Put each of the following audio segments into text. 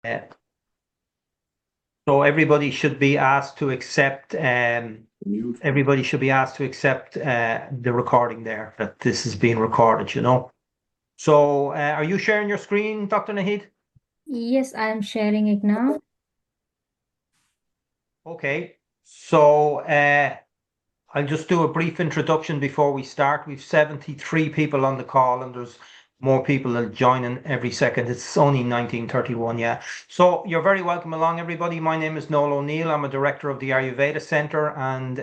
So everybody should be asked to accept. Everybody should be asked to accept the recording there. That this is being recorded. So, are you sharing your screen, Dr. Naheed? Yes, I am sharing it now. Okay. So, I'll just do a brief introduction before we start. We've 73 people on the call, and there's more people that join in every second. It's only 1931, yeah. So you're very welcome along, everybody. My name is Noel O'Neill. I'm a director of the Ayurveda Centre, and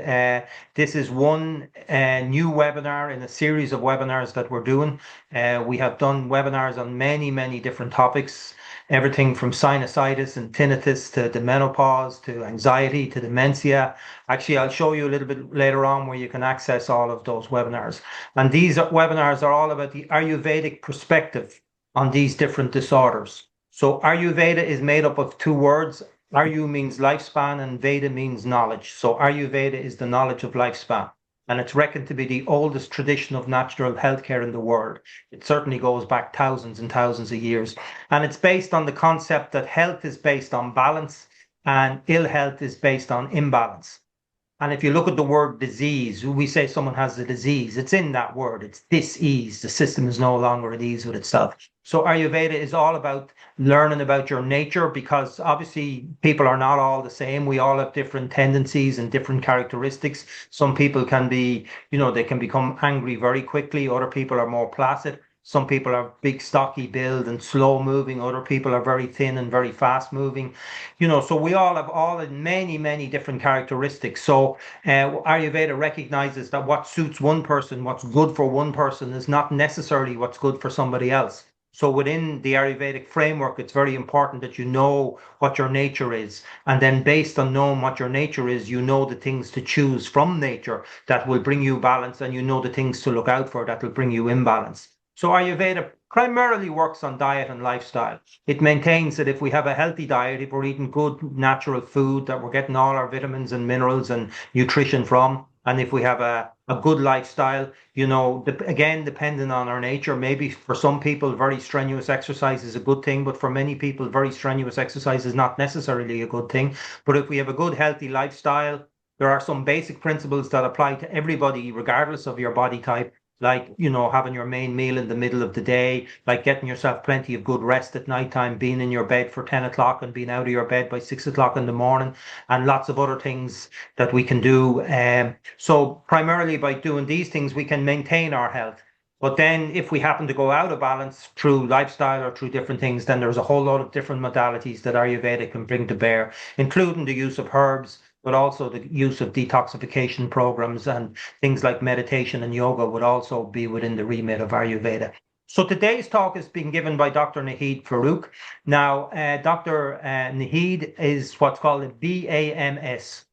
this is one new webinar in a series of webinars that we're doing. We have done webinars on many, many different topics. Everything from sinusitis and tinnitus to the menopause to anxiety to dementia. Actually, I'll show you a little bit later on where you can access all of those webinars. And these webinars are all about the Ayurvedic perspective on these different disorders. So Ayurveda is made up of two words. Ayu means lifespan and Veda means knowledge. So Ayurveda is the knowledge of lifespan. And it's reckoned to be the oldest tradition of natural healthcare in the world. It certainly goes back thousands and thousands of years. And it's based on the concept that health is based on balance and ill health is based on imbalance. And if you look at the word disease, we say someone has a disease, it's in that word. It's dis-ease. The system is no longer at ease with itself. So Ayurveda is all about learning about your nature, because obviously people are not all the same. We all have different tendencies and different characteristics. Some people can be, they can become angry very quickly. Other people are more placid. Some people are big, stocky build and slow moving. Other people are very thin and very fast moving. So we all have many, many different characteristics. So Ayurveda recognizes that what suits one person, what's good for one person, is not necessarily what's good for somebody else. So within the Ayurvedic framework, it's very important that you know what your nature is. And then based on knowing what your nature is, you know the things to choose from nature that will bring you balance, and you know the things to look out for that will bring you imbalance. So Ayurveda primarily works on diet and lifestyle. It maintains that if we have a healthy diet, if we're eating good natural food, that we're getting all our vitamins and minerals and nutrition from, and if we have a good lifestyle, again, depending on our nature, maybe for some people, very strenuous exercise is a good thing, but for many people, very strenuous exercise is not necessarily a good thing. But if we have a good, healthy lifestyle, there are some basic principles that apply to everybody, regardless of your body type, like having your main meal in the middle of the day, like getting yourself plenty of good rest at night time, being in your bed for 10 o'clock and being out of your bed by 6 o'clock in the morning, and lots of other things that we can do. So primarily by doing these things, we can maintain our health. But then if we happen to go out of balance through lifestyle or through different things, then there's a whole lot of different modalities that Ayurveda can bring to bear, including the use of herbs, but also the use of detoxification programs, and things like meditation and yoga would also be within the remit of Ayurveda. So today's talk is being given by Dr. Naheed Farooq. Now, Dr. Naheed is what's called a BAMS.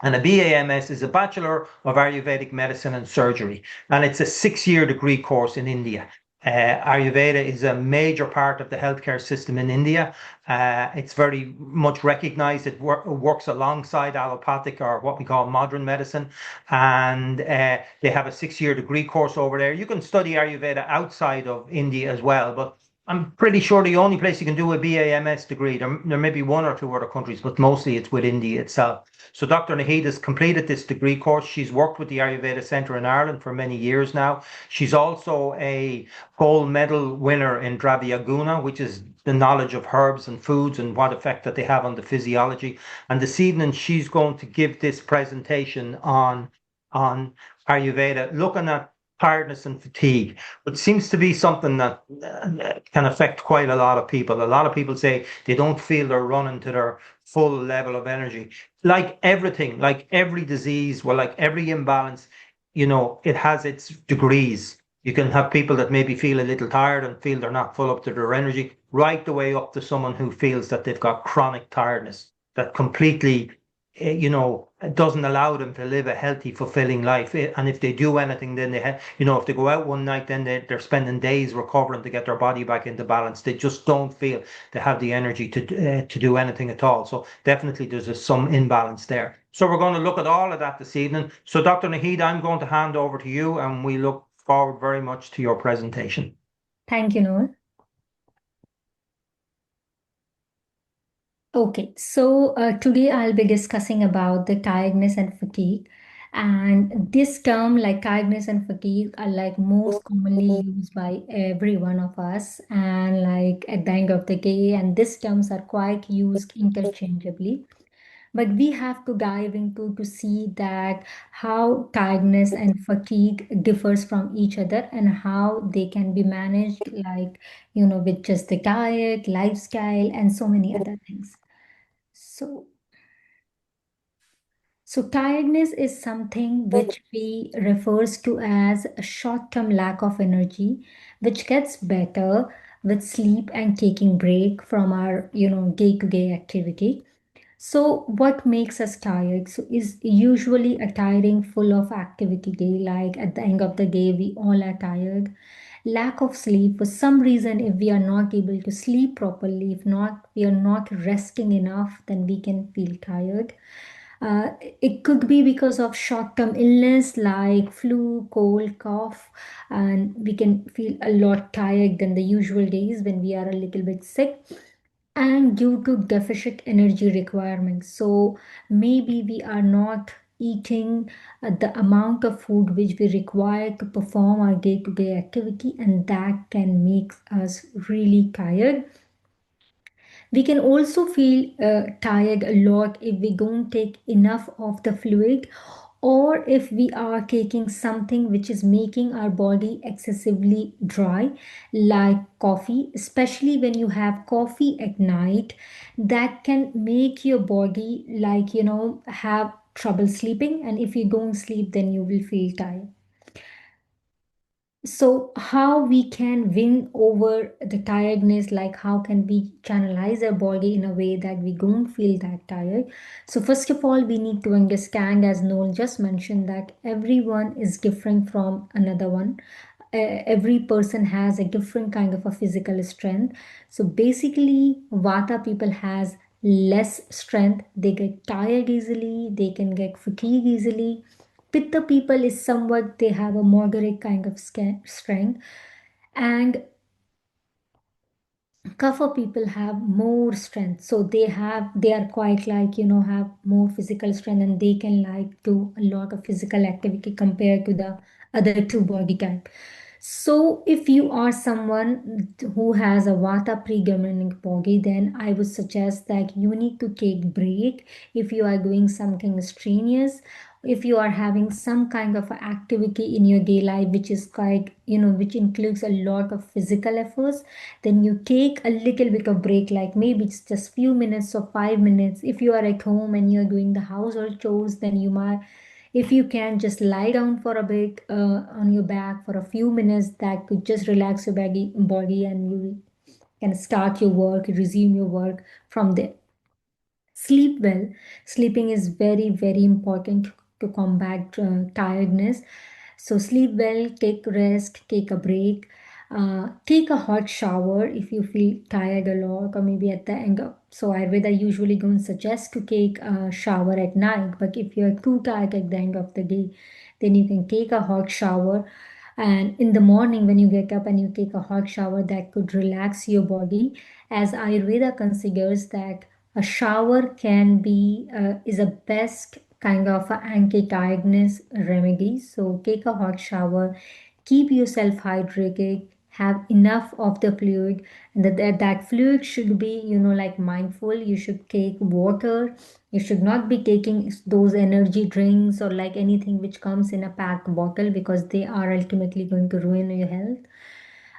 And a BAMS is a Bachelor of Ayurvedic Medicine and Surgery, and it's a 6-year degree course in India. Ayurveda is a major part of the healthcare system in India. It's very much recognized. It works alongside allopathic, or what we call modern medicine. And they have a 6-year degree course over there. You can study Ayurveda outside of India as well, but I'm pretty sure the only place you can do a BAMS degree, there may be one or two other countries, but mostly it's with India itself. So Dr. Naheed has completed this degree course. She's worked with the Ayurveda Centre in Ireland for many years now. She's also a gold medal winner in Dravya Guna, which is the knowledge of herbs and foods and what effect that they have on the physiology. And this evening she's going to give this presentation on Ayurveda, looking at tiredness and fatigue, which seems to be something that can affect quite a lot of people. A lot of people say they don't feel they're running to their full level of energy. Like everything, like every disease, well, like every imbalance, it has its degrees. You can have people that maybe feel a little tired and feel they're not full up to their energy, right the way up to someone who feels that they've got chronic tiredness that completely doesn't allow them to live a healthy, fulfilling life. And if they do anything, then if they go out one night, then they're spending days recovering to get their body back into balance. They just don't feel they have the energy to do anything at all. So definitely there's some imbalance there. So we're going to look at all of that this evening. So Dr. Naheed, I'm going to hand over to you, and we look forward very much to your presentation. Thank you, Noel. Okay, so today I'll be discussing about the tiredness and fatigue. And this term, like tiredness and fatigue, are like most commonly used by every one of us. And like at the end of the day, and these terms are quite used interchangeably. But we have to dive into to see that how tiredness and fatigue differs from each other and how they can be managed, like with just the diet, lifestyle, and so many other things. So, so tiredness is something which we refers to as a short-term lack of energy, which gets better with sleep and taking break from our, day-to-day activity. So what makes us tired? So is usually a tiring full of activity day, like at the end of the day, we all are tired. Lack of sleep, for some reason, if we are not able to sleep properly, if not, we are not resting enough, then we can feel tired. It could be because of short-term illness like flu, cold, cough, and we can feel a lot tired than the usual days when we are a little bit sick, and due to deficit energy requirements. So maybe we are not eating the amount of food which we require to perform our day-to-day activity, and that can make us really tired. We can also feel tired a lot if we don't take enough of the fluid, or if we are taking something which is making our body excessively dry, like coffee, especially when you have coffee at night, that can make your body, like, have trouble sleeping. And if you don't sleep, then you will feel tired. So how we can win over the tiredness, like how can we channelize our body in a way that we don't feel that tired? So first of all, we need to understand, as Noel just mentioned, that everyone is different from another one. Every person has a different kind of a physical strength. So basically, Vata people has less strength. They get tired easily. They can get fatigue easily. Pitta people is somewhat, they have a moderate kind of strength, and Kapha people have more strength. So they are quite like, have more physical strength, and they can like do a lot of physical activity compared to the other two body type. So if you are someone who has a Vata predominant body, then I would suggest that you need to take break if you are doing something strenuous, if you are having some kind of activity in your day life which is quite, which includes a lot of physical efforts, then you take a little bit of break, like maybe it's just few minutes or 5 minutes. If you are at home and you're doing the household chores, then you might, if you can just lie down for a bit on your back for a few minutes, that could just relax your body, and you can start your work, resume your work from there. Sleep well. Sleeping is very, very important to combat tiredness. So sleep well, take rest, take a break, take a hot shower if you feel tired a lot, or maybe at the end of. So Ayurveda usually don't suggest to take a shower at night, but if you're too tired at the end of the day, then you can take a hot shower. And in the morning, when you get up and you take a hot shower, that could relax your body, as Ayurveda considers that a shower can be is a best kind of a anti-tiredness remedy. So take a hot shower, keep yourself hydrated, have enough of the fluid, and that fluid should be, like mindful. You should take water. You should not be taking those energy drinks or like anything which comes in a packed bottle, because they are ultimately going to ruin your health.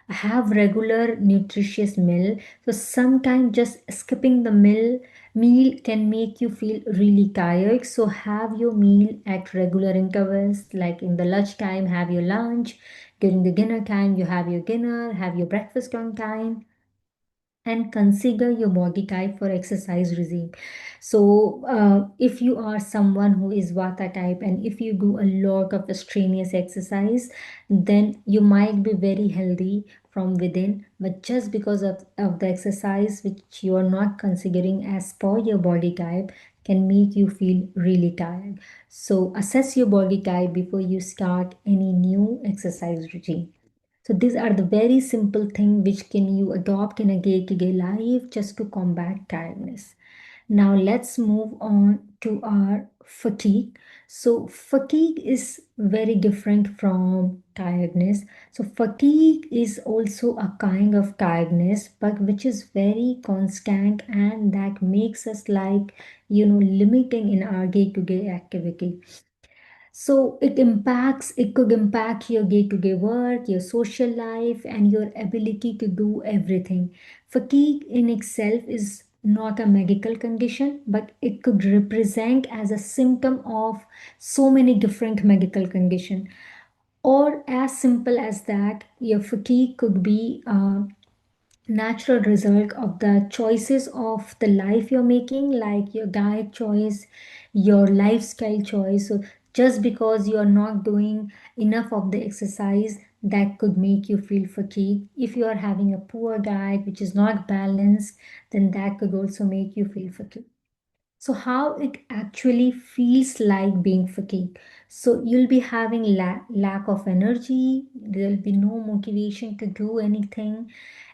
Have regular nutritious meal. So sometimes just skipping the meal can make you feel really tired. So have your meal at regular intervals, like in the lunch time, have your lunch. During the dinner time, you have your dinner, have your breakfast on time, and consider your body type for exercise regime. So if you are someone who is Vata type, and if you do a lot of strenuous exercise, then you might be very healthy from within, but just because of the exercise which you are not considering as per your body type, can make you feel really tired. So assess your body type before you start any new exercise regime. So these are the very simple thing which can you adopt in a day-to-day life just to combat tiredness. Now let's move on to our fatigue. So fatigue is very different from tiredness. So fatigue is also a kind of tiredness, but which is very constant and that makes us like, limiting in our day-to-day activity. So it could impact your day-to-day work, your social life, and your ability to do everything. Fatigue in itself is not a medical condition, but it could represent as a symptom of so many different medical conditions. Or as simple as that, your fatigue could be natural result of the choices of the life you're making, like your diet choice, your lifestyle choice. So just because you are not doing enough of the exercise, that could make you feel fatigued. If you are having a poor diet which is not balanced, then that could also make you feel fatigued. So how it actually feels like being fatigued. So you'll be having lack of energy, there'll be no motivation to do anything,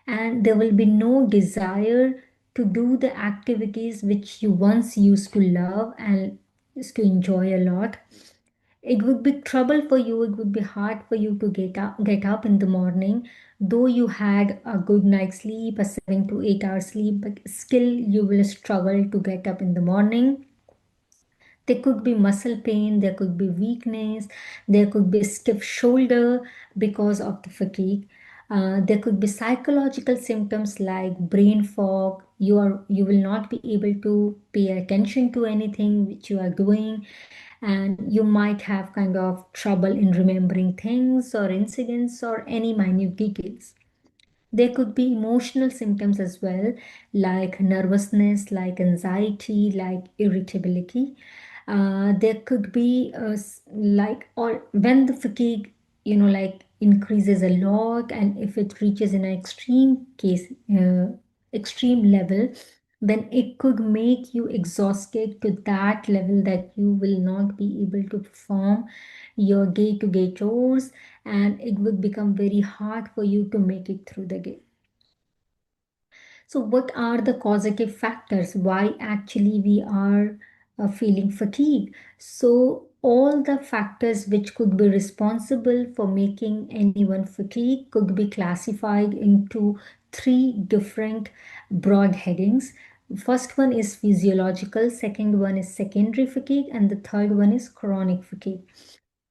and there will be no desire to do the activities which you once used to love and used to enjoy a lot. It would be trouble for you, it would be hard for you to get up in the morning, though you had a good night's sleep, a 7 to 8 hour sleep, but still you will struggle to get up in the morning. There could be muscle pain, there could be weakness, there could be stiff shoulder because of the fatigue. There could be psychological symptoms like brain fog. You will not be able to pay attention to anything which you are doing, and you might have kind of trouble in remembering things or incidents or any minute details. There could be emotional symptoms as well, like nervousness, like anxiety, like irritability. There could be like, or when the fatigue, like increases a lot, and if it reaches an extreme level, then it could make you exhausted to that level that you will not be able to perform your day-to-day chores, and it would become very hard for you to make it through the day. So, what are the causative factors? Why actually we are feeling fatigue? So, all the factors which could be responsible for making anyone fatigue could be classified into three different broad headings. First one is physiological, second one is secondary fatigue, and the third one is chronic fatigue.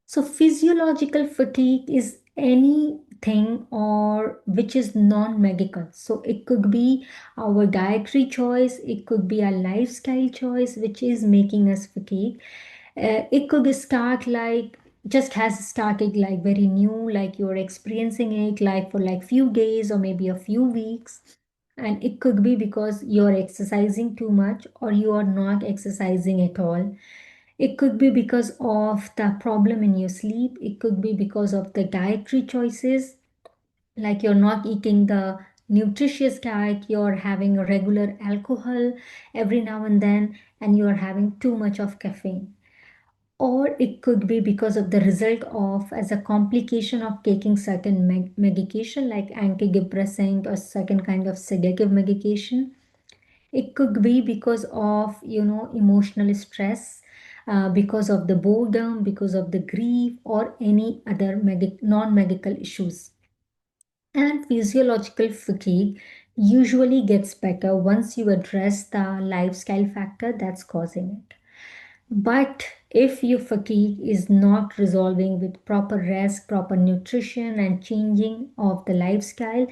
So physiological fatigue is anything or which is non-medical. So it could be our dietary choice, it could be a lifestyle choice which is making us fatigue. It could start like just has started like very new, like you're experiencing it like for like few days or maybe a few weeks. And it could be because you're exercising too much or you are not exercising at all. It could be because of the problem in your sleep. It could be because of the dietary choices, like you're not eating the nutritious diet, you're having a regular alcohol every now and you're having too much of caffeine. Or it could be because of the result of as a complication of taking certain medication like antidepressant or certain kind of sedative medication. It could be because of, emotional stress, because of the boredom, because of the grief, or any other non-medical issues. And physiological fatigue usually gets better once you address the lifestyle factor that's causing it. But if your fatigue is not resolving with proper rest, proper nutrition, and changing of the lifestyle,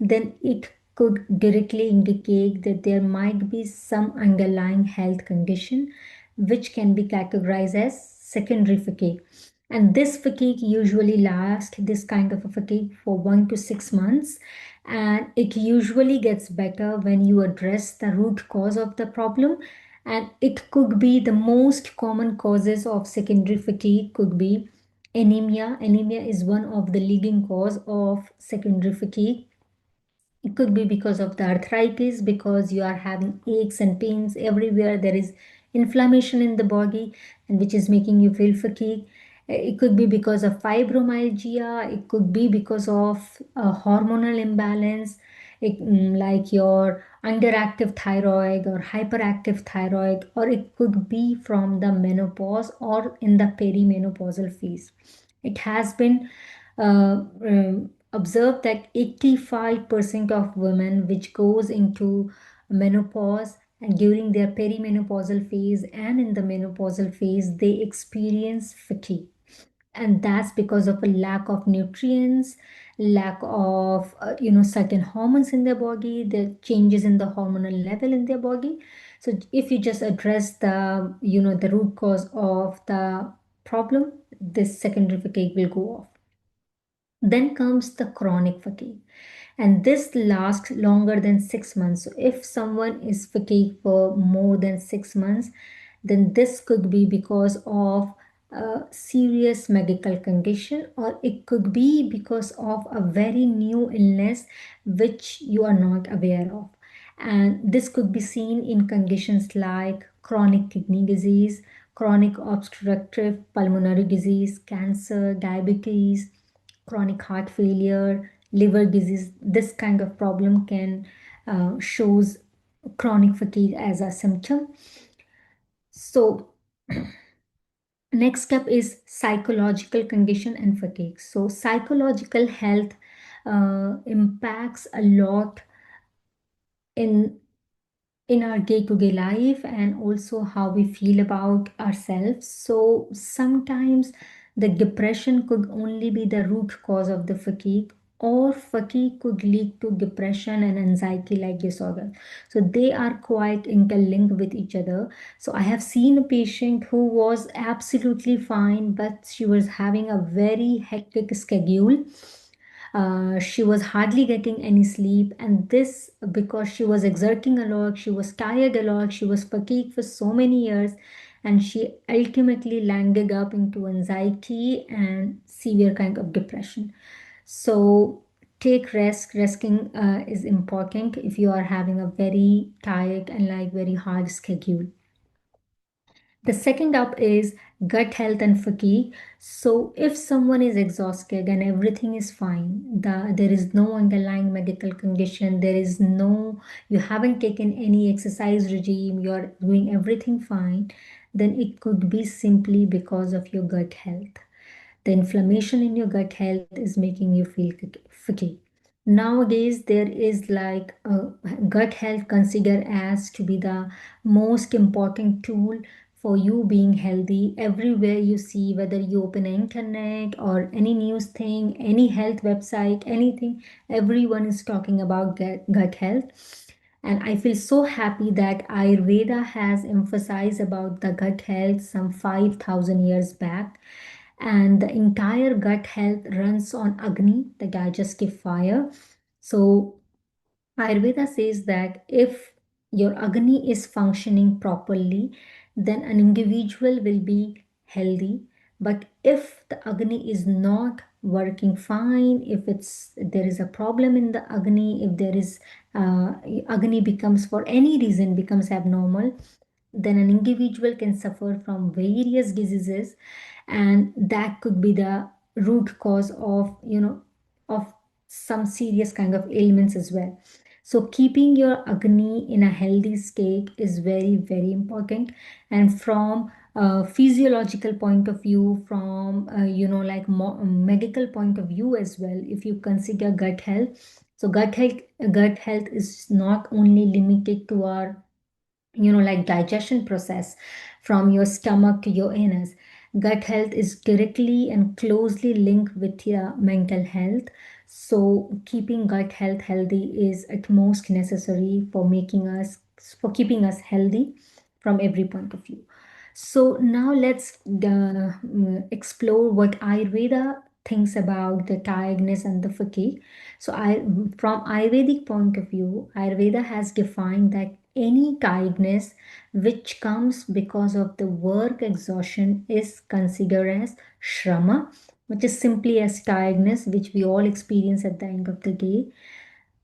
then it could directly indicate that there might be some underlying health condition which can be categorized as secondary fatigue. And this fatigue usually lasts, this kind of a fatigue, for 1 to 6 months. And it usually gets better when you address the root cause of the problem. And it could be the most common causes of secondary fatigue could be anemia. Anemia is one of the leading cause of secondary fatigue. It could be because of the arthritis, because you are having aches and pains everywhere. There is inflammation in the body, and which is making you feel fatigue. It could be because of fibromyalgia, it could be because of a hormonal imbalance, like your underactive thyroid or hyperactive thyroid, or it could be from the menopause or in the perimenopausal phase. It has been observed that 85% of women which goes into menopause and during their perimenopausal phase and in the menopausal phase, they experience fatigue. And that's because of a lack of nutrients, lack of certain hormones in their body, the changes in the hormonal level in their body. So if you just address the root cause of the problem, this secondary fatigue will go off. Then comes the chronic fatigue, and this lasts longer than 6 months. So if someone is fatigued for more than 6 months, then this could be because of a serious medical condition, or it could be because of a very new illness which you are not aware of. And this could be seen in conditions like chronic kidney disease, chronic obstructive pulmonary disease, cancer, diabetes, chronic heart failure, liver disease. This kind of problem can shows chronic fatigue as a symptom. So next step is psychological condition and fatigue. So psychological health impacts a lot in in our day-to-day life and also how we feel about ourselves. So sometimes the depression could only be the root cause of the fatigue, or fatigue could lead to depression and anxiety like disorder. So they are quite interlinked with each other. So I have seen a patient who was absolutely fine, but she was having a very hectic schedule. She was hardly getting any sleep, and this because she was exerting a lot, she was tired a lot, she was fatigued for so many years, and she ultimately landed up into anxiety and severe kind of depression. So take rest. Resting is important if you are having a very tight and like very hard schedule. The second up is gut health and fatigue. So if someone is exhausted and everything is fine, there is no underlying medical condition, you haven't taken any exercise regime, you're doing everything fine, then it could be simply because of your gut health. The inflammation in your gut health is making you feel fatigued. Nowadays, there is like gut health considered as to be the most important tool for you being healthy. Everywhere you see, whether you open the internet or any news thing, any health website, anything, everyone is talking about gut health. And I feel so happy that Ayurveda has emphasized about the gut health some 5,000 years back. And the entire gut health runs on Agni, the digestive fire. So Ayurveda says that if your Agni is functioning properly, then an individual will be healthy. But if the Agni is not working fine, if there is a problem in the Agni, if there is Agni becomes for any reason becomes abnormal, then an individual can suffer from various diseases, and that could be the root cause of of some serious kind of ailments as well. So keeping your Agni in a healthy state is very, very important. And from a physiological point of view, from like medical point of view as well, if you consider gut health, so gut health is not only limited to our like digestion process from your stomach to your anus. Gut health is directly and closely linked with your mental health. So keeping gut health healthy is at most necessary for keeping us healthy from every point of view. So now let's explore what Ayurveda thinks about the tiredness and the fatigue. So from Ayurvedic point of view, Ayurveda has defined that any tiredness which comes because of the work exhaustion is considered as Shrama, which is simply as tiredness, which we all experience at the end of the day.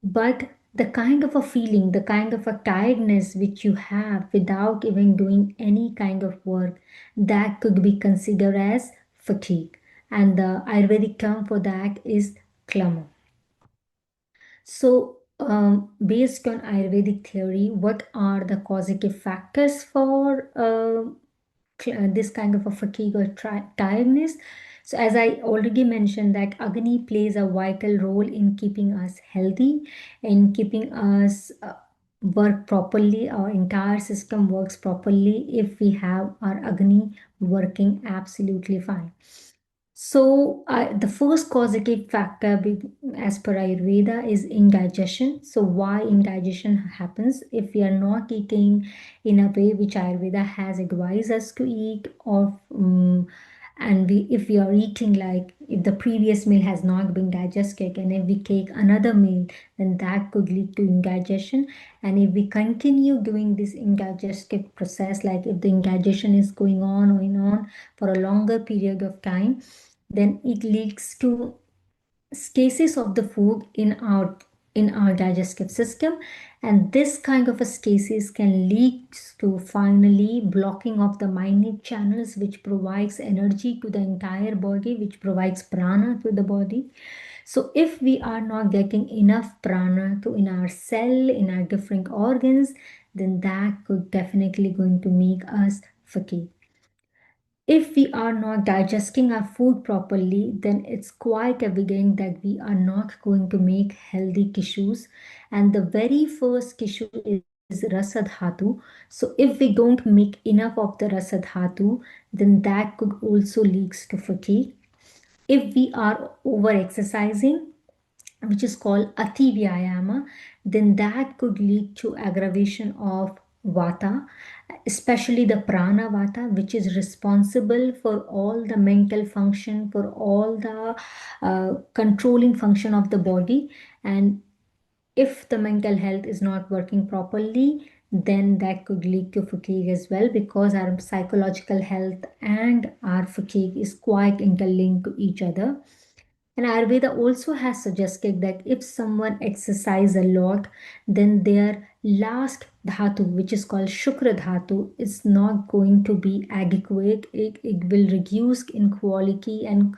But the kind of a feeling, the kind of a tiredness which you have without even doing any kind of work, that could be considered as fatigue. And the Ayurvedic term for that is klama. So, based on Ayurvedic theory, what are the causative factors for this kind of a fatigue or tiredness? So, as I already mentioned, that Agni plays a vital role in keeping us healthy, in keeping us work properly. Our entire system works properly if we have our Agni working absolutely fine. So, the first causative factor, as per Ayurveda, is indigestion. So, why indigestion happens? If we are not eating in a way which Ayurveda has advised us to eat, or and if we are eating like if the previous meal has not been digested, and if we take another meal, then that could lead to indigestion. And if we continue doing this indigestive process, like if the indigestion is going on for a longer period of time, then it leads to stasis of the food in our digestive system, and this kind of a stasis can lead to finally blocking of the minute channels which provides energy to the entire body, which provides prana to the body. So if we are not getting enough prana to in our cell, in our different organs, then that could definitely going to make us fatigue. If we are not digesting our food properly, then it's quite evident that we are not going to make healthy tissues. And the very first tissue is rasadhatu. So if we don't make enough of the rasadhatu, then that could also lead to fatigue. If we are over exercising, which is called ati vyayama, then that could lead to aggravation of vata, especially the prana vata, which is responsible for all the mental function, for all the controlling function of the body. And if the mental health is not working properly, then that could lead to fatigue as well, because our psychological health and our fatigue is quite interlinked to each other. And Ayurveda also has suggested that if someone exercise a lot, then their last dhatu, which is called Shukra dhatu, is not going to be adequate. It will reduce in quality and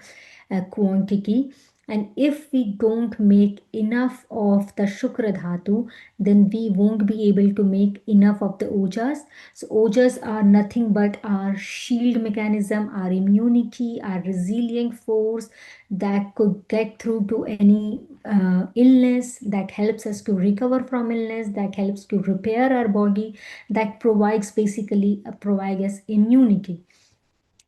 quantity. And if we don't make enough of the Shukra dhatu, then we won't be able to make enough of the ojas. So ojas are nothing but our shield mechanism, our immunity, our resilient force that could get through to any illness, that helps us to recover from illness, that helps to repair our body, that provides basically provide us immunity.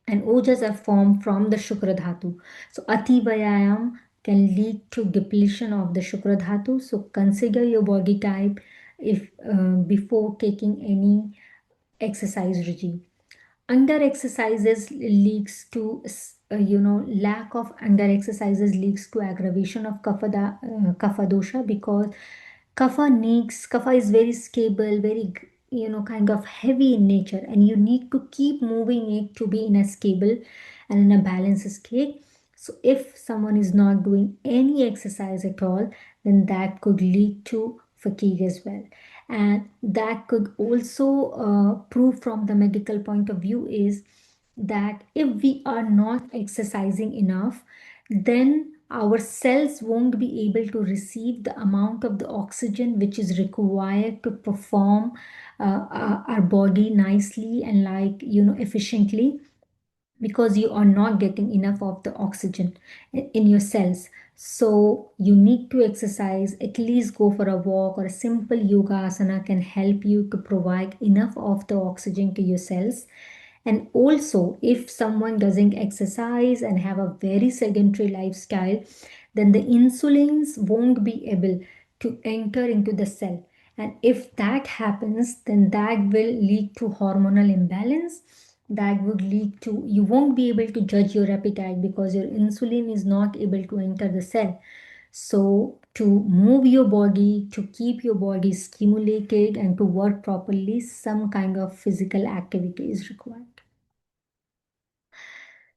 And ojas are formed from the Shukra dhatu. So ati vyayam can lead to depletion of the Shukra dhatu. So consider your body type if before taking any exercise regime. Under exercises leads to lack of under exercises leads to aggravation of kapha dosha, because kapha is very stable, very kind of heavy in nature, and you need to keep moving it to be in a stable and in a balanced state. So if someone is not doing any exercise at all, then that could lead to fatigue as well. And that could also prove from the medical point of view is that if we are not exercising enough, then our cells won't be able to receive the amount of the oxygen which is required to perform our body nicely and efficiently, because you are not getting enough of the oxygen in your cells. So you need to exercise, at least go for a walk, or a simple yoga asana can help you to provide enough of the oxygen to your cells. And also, if someone doesn't exercise and have a very sedentary lifestyle, then the insulins won't be able to enter into the cell. And if that happens, then that will lead to hormonal imbalance. That would lead to you won't be able to judge your appetite because your insulin is not able to enter the cell. So to move your body, to keep your body stimulated and to work properly, some kind of physical activity is required.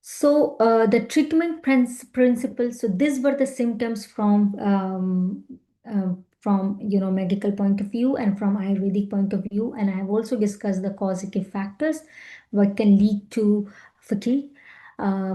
So the treatment principles. So these were the symptoms from medical point of view and from Ayurvedic point of view, and I have also discussed the causative factors what can lead to fatigue.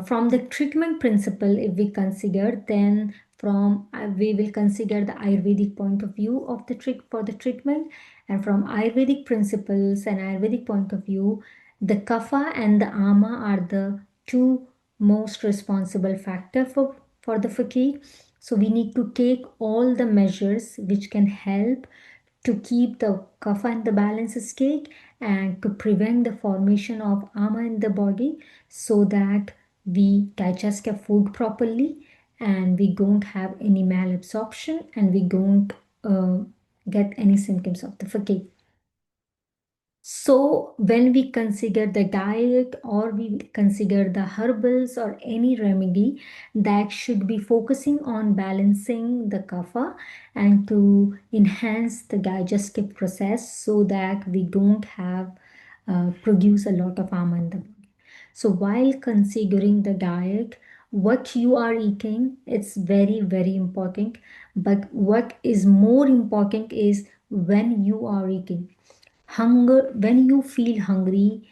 From the treatment principle, if we consider, then from we will consider the Ayurvedic point of view of the trick for the treatment, and from Ayurvedic principles and Ayurvedic point of view, the kapha and the ama are the two most responsible factor for the fatigue. So we need to take all the measures which can help to keep the kapha and the balance state and to prevent the formation of ama in the body so that we digest our food properly and we don't have any malabsorption and we don't uh, get any symptoms of the fatigue. So when we consider the diet or we consider the herbals or any remedy, that should be focusing on balancing the kapha and to enhance the digestive process so that we don't have produce a lot of harm in the body. So while considering the diet, what you are eating, it's very, very important. But what is more important is when you are eating. Hunger, when you feel hungry,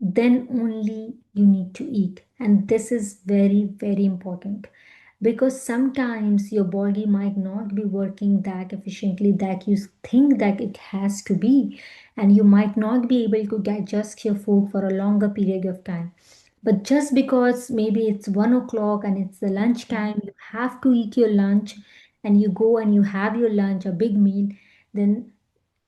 then only you need to eat. And this is very, very important because sometimes your body might not be working that efficiently that you think that it has to be, and you might not be able to digest your food for a longer period of time. But just because maybe it's 1 o'clock and it's the lunch time, you have to eat your lunch and you go and you have your lunch, a big meal, then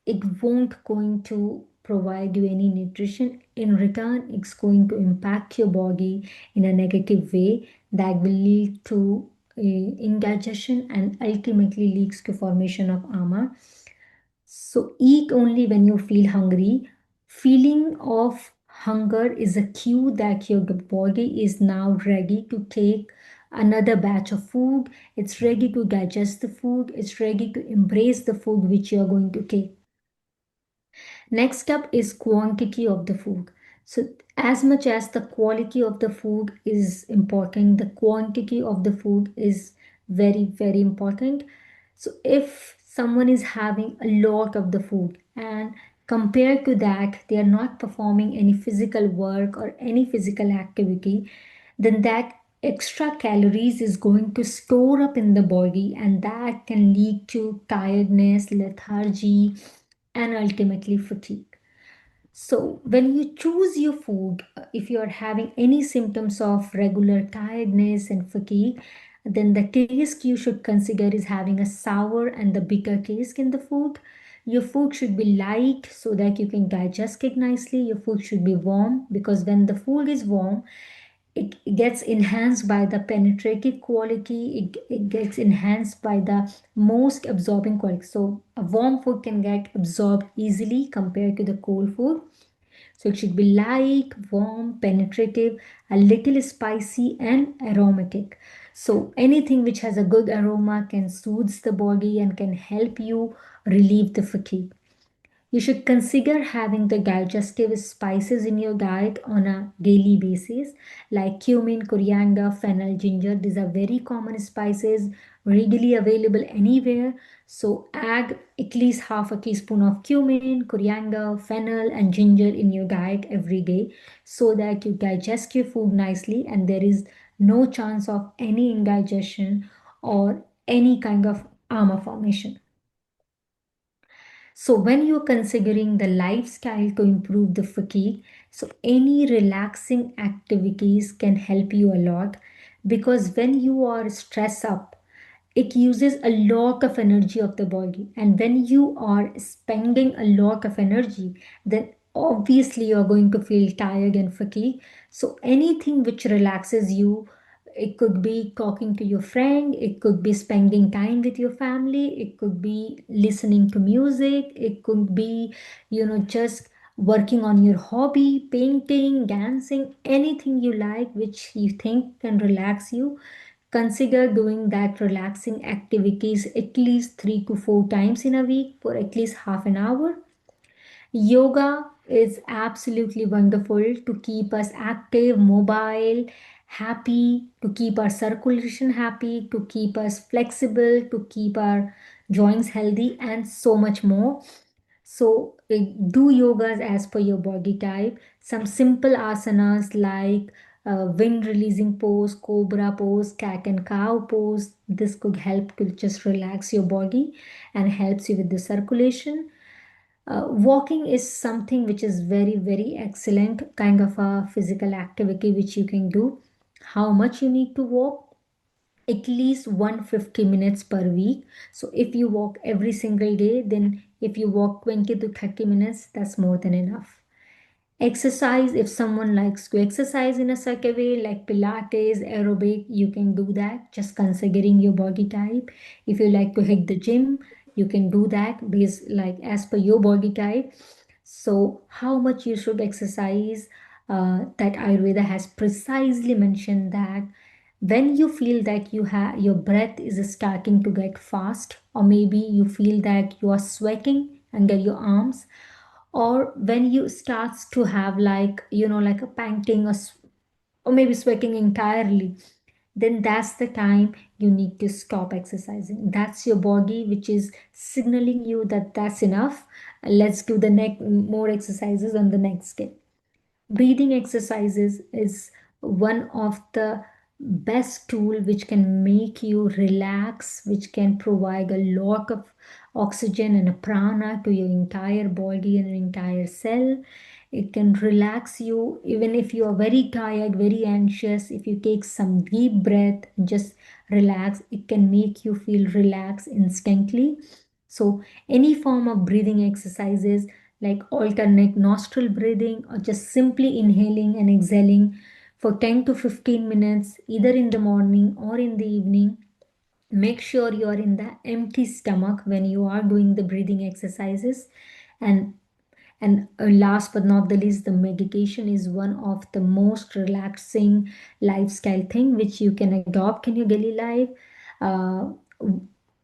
it won't going to provide you any nutrition. In return, it's going to impact your body in a negative way that will lead to indigestion and ultimately leads to formation of ama. So eat only when you feel hungry. Feeling of hunger is a cue that your body is now ready to take another batch of food. It's ready to digest the food. It's ready to embrace the food which you are going to take. Next up is quantity of the food. So as much as the quality of the food is important, the quantity of the food is very, very important. So if someone is having a lot of the food and compared to that, they are not performing any physical work or any physical activity, then that extra calories is going to store up in the body and that can lead to tiredness, lethargy, and ultimately fatigue. So, when you choose your food, if you are having any symptoms of regular tiredness and fatigue, then the taste you should consider is having a sour and the bitter taste in the food. Your food should be light so that you can digest it nicely. Your food should be warm because when the food is warm, it gets enhanced by the penetrative quality, it gets enhanced by the most absorbing quality. So a warm food can get absorbed easily compared to the cold food. So it should be light, warm, penetrative, a little spicy and aromatic. So anything which has a good aroma can soothe the body and can help you relieve the fatigue. You should consider having the digestive spices in your diet on a daily basis, like cumin, coriander, fennel, ginger. These are very common spices, readily available anywhere. So add at least half a teaspoon of cumin, coriander, fennel, and ginger in your diet every day so that you digest your food nicely and there is no chance of any indigestion or any kind of ama formation. So when you're considering the lifestyle to improve the fatigue, so any relaxing activities can help you a lot because when you are stressed up, it uses a lot of energy of the body. And when you are spending a lot of energy, then obviously you're going to feel tired and fatigued. So anything which relaxes you, it could be talking to your friend, it could be spending time with your family, it could be listening to music, it could be, just working on your hobby, painting, dancing, anything you like which you think can relax you. Consider doing that relaxing activities at least 3 to 4 times in a week for at least half an hour. Yoga is absolutely wonderful to keep us active, mobile, happy, to keep our circulation happy, to keep us flexible, to keep our joints healthy, and so much more. So, do yogas as per your body type. Some simple asanas like wind releasing pose, cobra pose, cat and cow pose. This could help to just relax your body and helps you with the circulation. Walking is something which is very, very excellent kind of a physical activity which you can do. How much you need to walk? At least 150 minutes per week. So if you walk every single day, then if you walk 20 to 30 minutes, that's more than enough. Exercise, if someone likes to exercise in a such a way like Pilates, aerobic, you can do that, just considering your body type. If you like to hit the gym, you can do that based like as per your body type. So how much you should exercise, that Ayurveda has precisely mentioned that when you feel that you have your breath is starting to get fast, or maybe you feel that you are sweating under your arms, or when you starts to have like like a panting, or maybe sweating entirely, then that's the time you need to stop exercising. That's your body which is signaling you that that's enough. Let's do the next more exercises on the next day. Breathing exercises is one of the best tool which can make you relax, which can provide a lot of oxygen and a prana to your entire body and entire cell. It can relax you even if you are very tired, very anxious. If you take some deep breath and just relax, it can make you feel relaxed instantly. So any form of breathing exercises like alternate nostril breathing or just simply inhaling and exhaling for 10 to 15 minutes, either in the morning or in the evening. Make sure you are in the empty stomach when you are doing the breathing exercises. And last but not the least, the meditation is one of the most relaxing lifestyle thing which you can adopt in your daily life. Uh,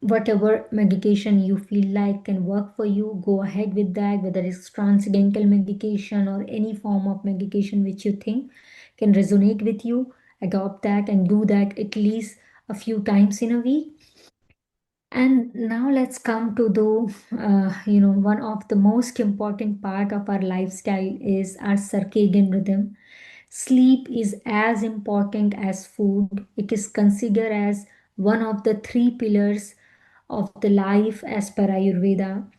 Whatever medication you feel like can work for you, go ahead with that, whether it's transcendental medication or any form of medication which you think can resonate with you. Adopt that and do that at least a few times in a week. And now let's come to the, one of the most important part of our lifestyle is our circadian rhythm. Sleep is as important as food. It is considered as one of the three pillars of the life as per Ayurveda.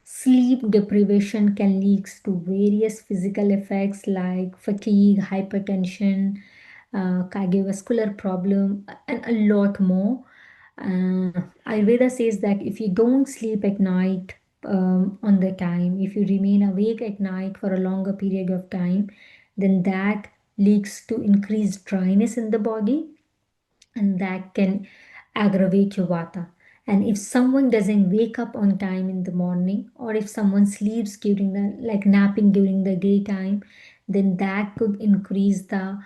Sleep deprivation can lead to various physical effects like fatigue, hypertension, cardiovascular problem, and a lot more. Ayurveda says that if you don't sleep at night on the time, if you remain awake at night for a longer period of time, then that leads to increased dryness in the body, and that can aggravate your vata. And if someone doesn't wake up on time in the morning, or if someone sleeps during the like napping during the daytime, then that could increase the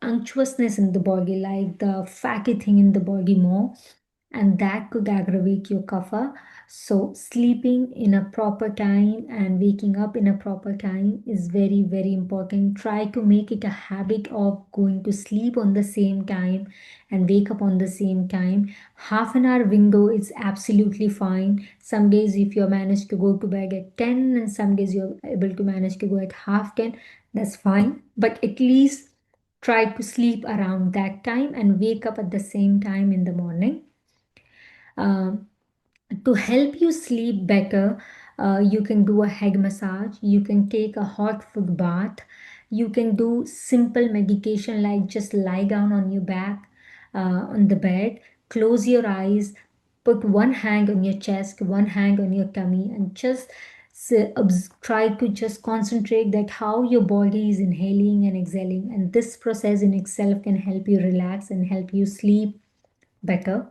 unctuousness in the body, like the fatty thing in the body more, and that could aggravate your kapha. So sleeping in a proper time and waking up in a proper time is very, very important. Try to make it a habit of going to sleep on the same time and wake up on the same time. Half an hour window is absolutely fine. Some days if you manage to go to bed at 10 and some days you're able to manage to go at half 10, that's fine. But at least try to sleep around that time and wake up at the same time in the morning. Um, to help you sleep better, you can do a head massage, you can take a hot foot bath, you can do simple medication like just lie down on your back on the bed, close your eyes, put one hand on your chest, one hand on your tummy, and just try to just concentrate that how your body is inhaling and exhaling. And this process in itself can help you relax and help you sleep better.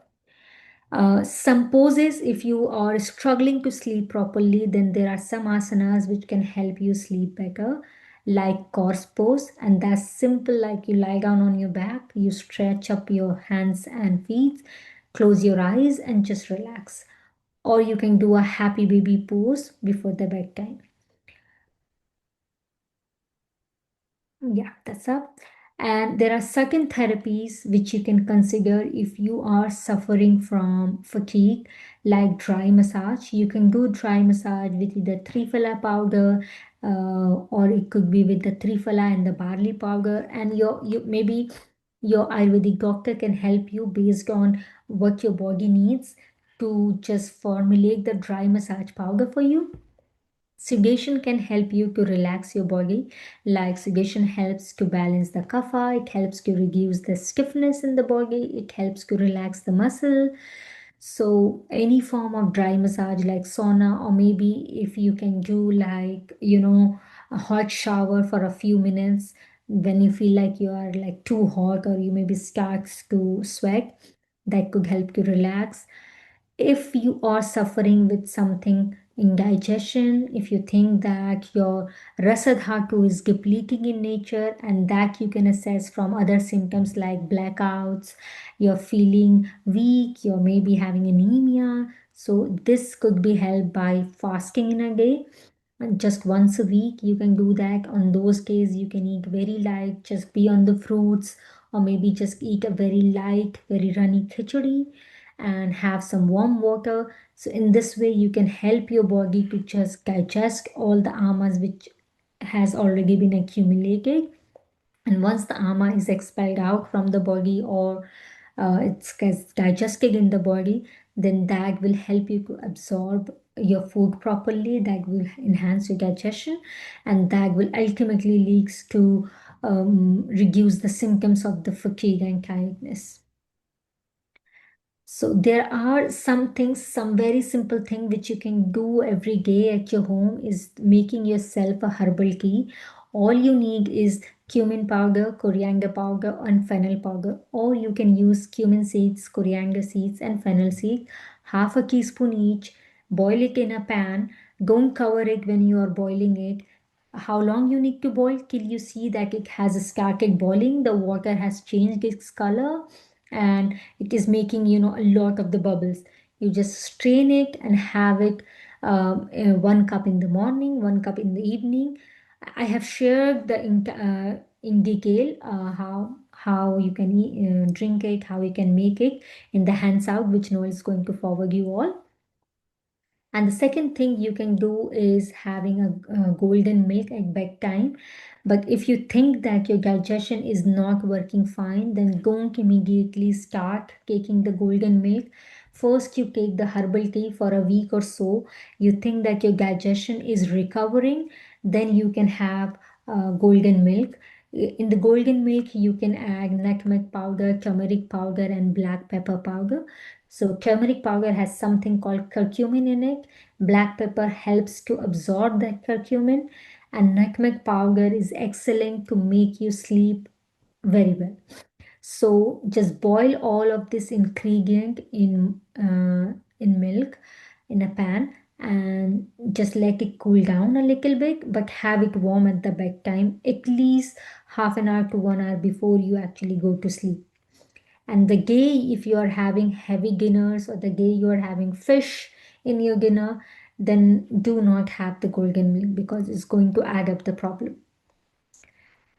Some poses, if you are struggling to sleep properly, then there are some asanas which can help you sleep better, like corpse pose, and that's simple, like you lie down on your back, you stretch up your hands and feet, close your eyes, and just relax. Or you can do a happy baby pose before the bedtime. Yeah, that's up. And there are certain therapies which you can consider if you are suffering from fatigue, like dry massage. You can do dry massage with either Triphala powder, or it could be with the triphala and the barley powder. And maybe your Ayurvedic doctor can help you based on what your body needs to just formulate the dry massage powder for you. Suggestion can help you to relax your body. Like suggestion helps to balance the kapha, it helps to reduce the stiffness in the body, it helps to relax the muscle. So any form of dry massage like sauna, or maybe if you can do like, a hot shower for a few minutes when you feel like you are like too hot or you maybe starts to sweat, that could help to relax. If you are suffering with something in digestion, if you think that your rasadhatu is depleting in nature, and that you can assess from other symptoms like blackouts, you're feeling weak, you're maybe having anemia. So this could be helped by fasting in a day. And just once a week, you can do that. On those days, you can eat very light, just be on the fruits, or maybe just eat a very light, very runny khichdi and have some warm water. So in this way, you can help your body to just digest all the amas which has already been accumulated. And once the ama is expelled out from the body, or it gets digested in the body, then that will help you to absorb your food properly, that will enhance your digestion, and that will ultimately leads to reduce the symptoms of the fatigue and tiredness. So there are some things, some very simple thing which you can do every day at your home is making yourself a herbal tea. All you need is cumin powder, coriander powder, and fennel powder. Or you can use cumin seeds, coriander seeds, and fennel seeds, half a teaspoon each. Boil it in a pan. Don't cover it when you are boiling it. How long you need to boil till you see that it has started boiling, the water has changed its color, and it is making a lot of the bubbles. You just strain it and have it, 1 cup in the morning, 1 cup in the evening. I have shared in detail how you can drink it, how you can make it in the hands out, which Noel is going to forward you all. And the second thing you can do is having a golden milk at bedtime. But if you think that your digestion is not working fine, then don't immediately start taking the golden milk. First, you take the herbal tea for a week or so. You think that your digestion is recovering, then you can have golden milk. In the golden milk, you can add nutmeg powder, turmeric powder, and black pepper powder. So turmeric powder has something called curcumin in it. Black pepper helps to absorb that curcumin, and nutmeg powder is excellent to make you sleep very well. So just boil all of this ingredient in milk in a pan, and just let it cool down a little bit, but have it warm at the bedtime, at least half an hour to 1 hour before you actually go to sleep. And the day, if you are having heavy dinners, or the day you are having fish in your dinner, then do not have the golden milk, because it's going to add up the problem.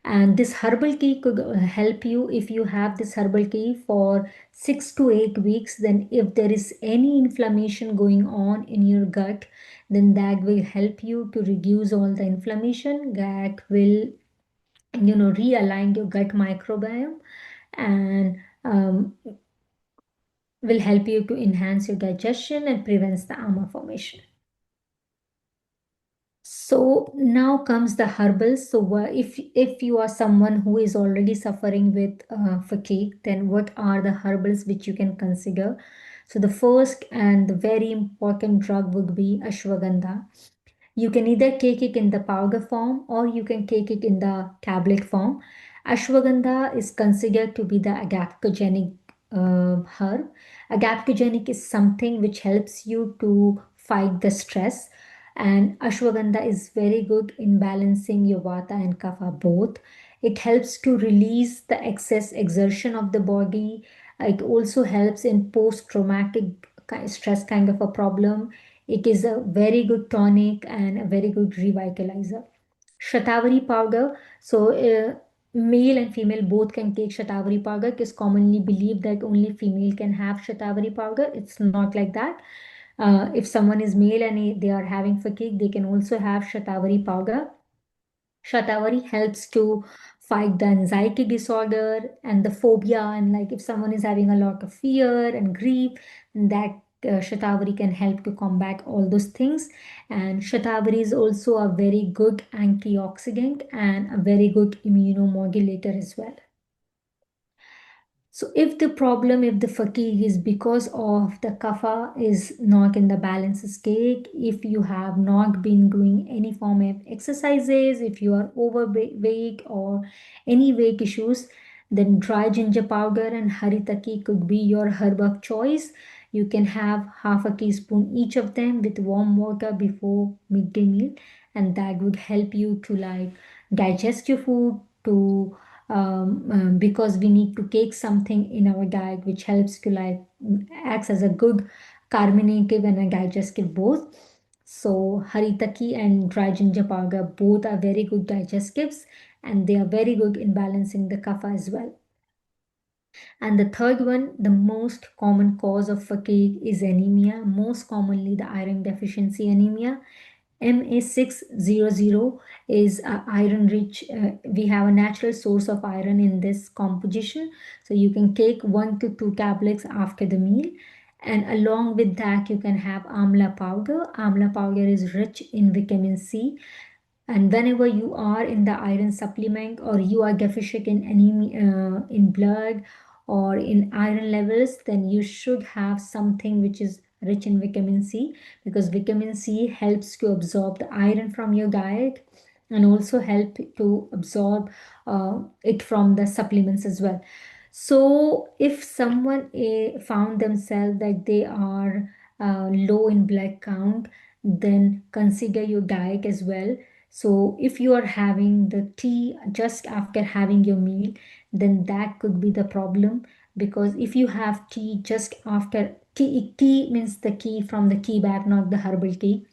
And this herbal tea could help you if you have this herbal tea for 6 to 8 weeks. Then if there is any inflammation going on in your gut, then that will help you to reduce all the inflammation. That will realign your gut microbiome, and will help you to enhance your digestion and prevents the ama formation. So now comes the herbals. So if you are someone who is already suffering with fatigue, then what are the herbals which you can consider? So the first and the very important drug would be ashwagandha. You can either take it in the powder form, or you can take it in the tablet form. Ashwagandha is considered to be the adaptogenic herb. Adaptogenic is something which helps you to fight the stress, and ashwagandha is very good in balancing your vata and kapha both. It helps to release the excess exertion of the body. It also helps in post-traumatic stress kind of a problem. It is a very good tonic and a very good revitalizer. Shatavari powder. So male and female both can take shatavari powder. It is commonly believed that only female can have shatavari powder. It's not like that. If someone is male and they are having fatigue, they can also have shatavari powder. Shatavari helps to fight the anxiety disorder and the phobia. And like if someone is having a lot of fear and grief, that Shatavari can help to combat all those things. And Shatavari is also a very good antioxidant and a very good immunomodulator as well. So if the problem, if the fatigue is because of the kapha is not in the balance state, if you have not been doing any form of exercises, if you are overweight or any weight issues, then dry ginger powder and haritaki could be your herb of choice. You can have half a teaspoon each of them with warm water before midday meal, and that would help you to like digest your food, to because we need to take something in our diet which helps to like acts as a good carminative and a digestive both. So haritaki and dry ginger powder both are very good digestives, and they are very good in balancing the kapha as well. And the third one, the most common cause of fatigue is anemia, most commonly the iron deficiency anemia. Ma600 is iron rich. We have a natural source of iron in this composition. So you can take 1 to 2 tablets after the meal. And along with that, you can have amla powder. Amla powder is rich in vitamin C. And whenever you are in the iron supplement or you are deficient in anemia, in blood or in iron levels, then you should have something which is rich in vitamin C, because vitamin C helps to absorb the iron from your diet and also help to absorb it from the supplements as well. So if someone found themselves that they are low in blood count, then consider your diet as well. So if you are having the tea just after having your meal, then that could be the problem, because if you have tea just after tea means the tea from the tea bag, not the herbal tea.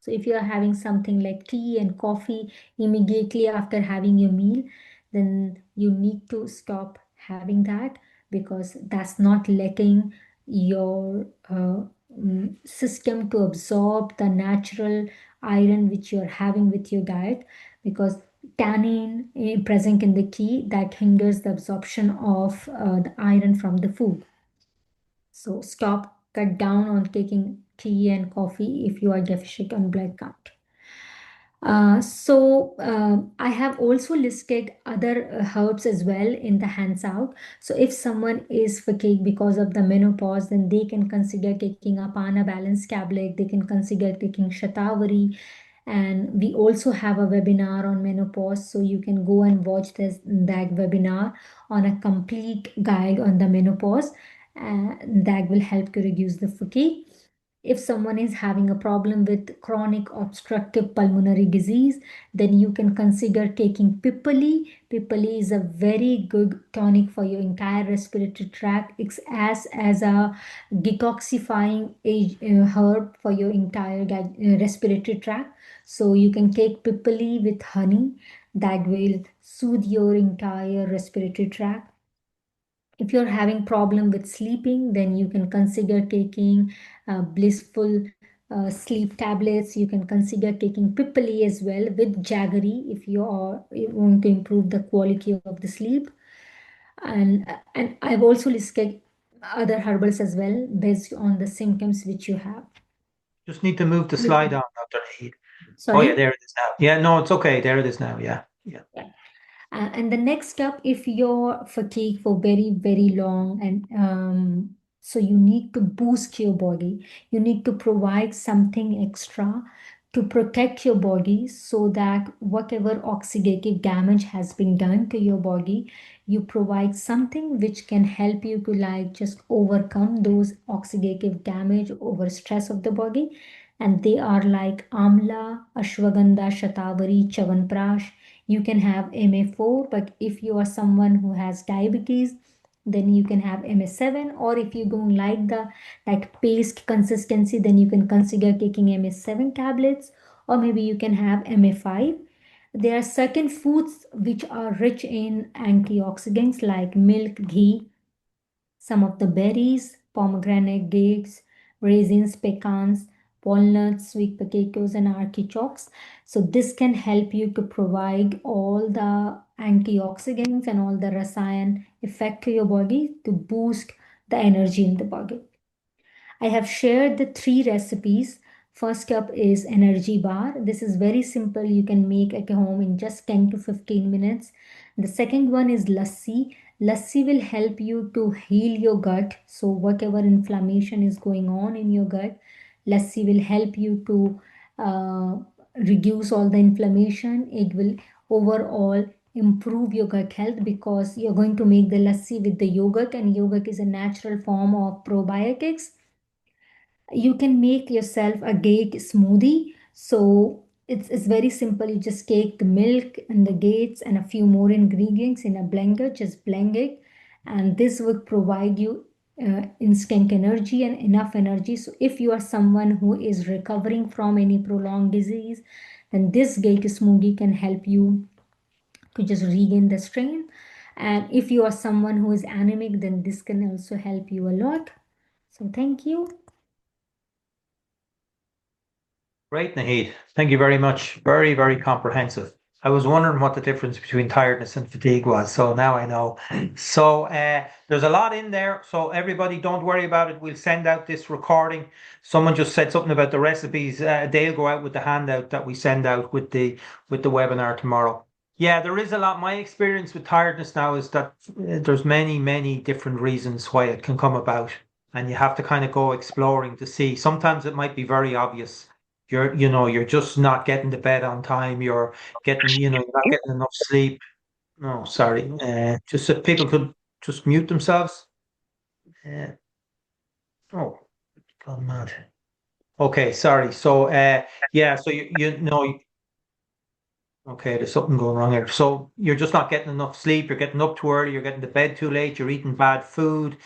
So if you are having something like tea and coffee immediately after having your meal, then you need to stop having that, because that's not letting your system to absorb the natural iron which you're having with your diet, because tannin present in the tea that hinders the absorption of the iron from the food. So stop, cut down on taking tea and coffee if you are deficient on blood count. I have also listed other herbs as well in the hands out. So if someone is fatigued because of the menopause, then they can consider taking a Pana Balance tablet. They can consider taking Shatavari. And we also have a webinar on menopause, so you can go and watch that webinar on a complete guide on the menopause. That will help to reduce the fatigue. If someone is having a problem with chronic obstructive pulmonary disease, then you can consider taking Pipali. Pipali is a very good tonic for your entire respiratory tract. It's as a detoxifying herb for your entire respiratory tract. So you can take Pipali with honey. That will soothe your entire respiratory tract. If you're having problem with sleeping, then you can consider taking blissful sleep tablets. You can consider taking Pipali as well with Jaggery if you want to improve the quality of the sleep. And I've also listed other herbals as well based on the symptoms which you have. Just need to move the slide on, Dr. Naheed. Oh yeah, Sorry? there it is now. Yeah, no, it's okay. There it is now. Yeah, yeah. Yeah. And the next step, if you're fatigued for very, very long, and so you need to boost your body, you need to provide something extra to protect your body so that whatever oxidative damage has been done to your body, you provide something which can help you to like just overcome those oxidative damage over stress of the body. And they are like amla, ashwagandha, shatavari, chavanprash. You can have MA4, but if you are someone who has diabetes, then you can have MS7, or if you don't like the like paste consistency, then you can consider taking MS7 tablets, or maybe you can have MA5. There are certain foods which are rich in antioxidants like milk, ghee, some of the berries, pomegranate, dates, raisins, pecans, walnuts, sweet potatoes, and artichokes. So this can help you to provide all the antioxidants and all the rasayan effect to your body to boost the energy in the body. I have shared the three recipes. First up is energy bar. This is very simple. You can make at home in just 10 to 15 minutes. The second one is lassi. Lassi will help you to heal your gut. So whatever inflammation is going on in your gut, lassi will help you to uh, reduce all the inflammation. It will overall improve your gut health because you're going to make the lassi with the yogurt, and yogurt is a natural form of probiotics. You can make yourself a date smoothie. So it's very simple. You just take the milk and the dates and a few more ingredients in a blender, just blend it, and this will provide you instant energy and enough energy. So if you are someone who is recovering from any prolonged disease, then this date smoothie can help you to just regain the strength. And if you are someone who is anemic, then this can also help you a lot. So thank you. Great, Naheed. Thank you very much. Very, very comprehensive. I was wondering what the difference between tiredness and fatigue was, so now I know. So there's a lot in there. So everybody, don't worry about it. We'll send out this recording. Someone just said something about the recipes. They'll go out with the handout that we send out with the webinar tomorrow. Yeah, there is a lot. My experience with tiredness now is that there's many, many different reasons why it can come about, and you have to kind of go exploring to see. Sometimes it might be very obvious. You're just not getting to bed on time. You're getting, you're not getting enough sleep. No, sorry. Just if people could just mute themselves. Uh, oh, God, mad. Okay, sorry. So, yeah, so you know, okay, there's something going wrong here. So you're just not getting enough sleep. You're getting up too early. You're getting to bed too late. You're eating bad food.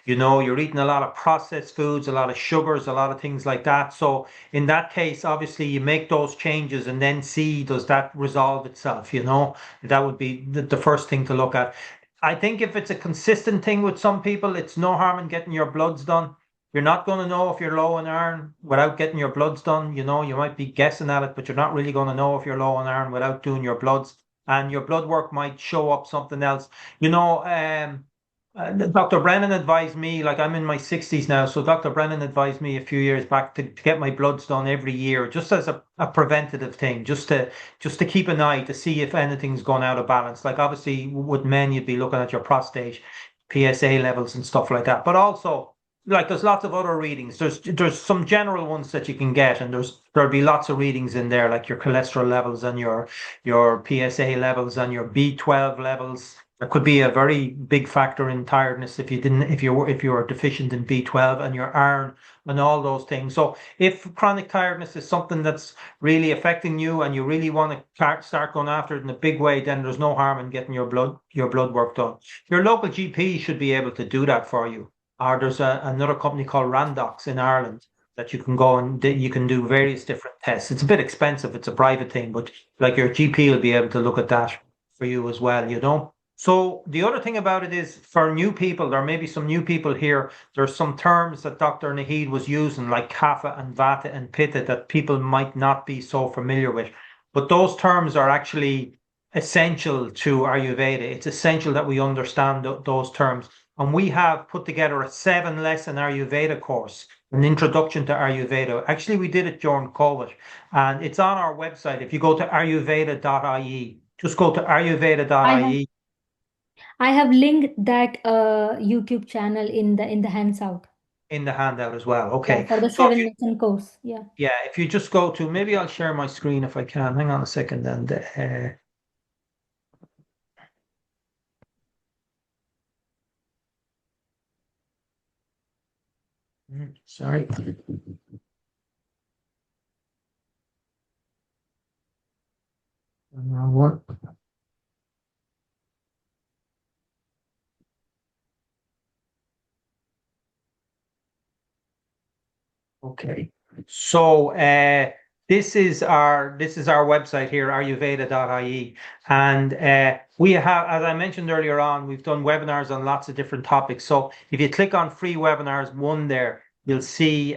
You're eating a lot of processed foods, a lot of sugars, a lot of things like that. So in that case, obviously you make those changes and then see, does that resolve itself? That would be the first thing to look at. I think if it's a consistent thing with some people, it's no harm in getting your bloods done. You're not going to know if you're low in iron without getting your bloods done. You might be guessing at it, but you're not really going to know if you're low in iron without doing your bloods. And your blood work might show up something else. Dr. Brennan advised me, like I'm in my 60s now, so Dr. Brennan advised me a few years back to get my bloods done every year, just as a preventative thing, just to keep an eye to see if anything's gone out of balance. Like obviously with men, you'd be looking at your prostate, PSA levels and stuff like that. But also, like there's lots of other readings. There's some general ones that you can get, and there'll be lots of readings in there, like your cholesterol levels and your PSA levels and your B12 levels. That could be a very big factor in tiredness if you were deficient in B12 and your iron and all those things. So if chronic tiredness is something that's really affecting you and you really want to start going after it in a big way, then there's no harm in getting your blood work done. Your local GP should be able to do that for you. Or there's another company called Randox in Ireland that you can go and you can do various different tests. It's a bit expensive. It's a private thing, but like your GP will be able to look at that for you as well. So the other thing about it is for new people, there may be some new people here. There's some terms that Dr. Naheed was using, like kapha and vata and pitta, that people might not be so familiar with. But those terms are actually essential to Ayurveda. It's essential that we understand those terms. And we have put together a 7-lesson Ayurveda course, an introduction to Ayurveda. Actually, we did it during COVID, and it's on our website. If you go to ayurveda.ie, just go to I have ayurveda.ie. I have linked that YouTube channel in the handout. In the handout as well. Yeah, Okay. for the So if seven lesson course. Yeah. if you just go to, maybe I'll share my screen if I can. Hang on a second. And sorry. What? Okay. So this is our website here, ayurveda.ie. And we have, as I mentioned earlier on, we've done webinars on lots of different topics. So if you click on free webinars, one there, you'll see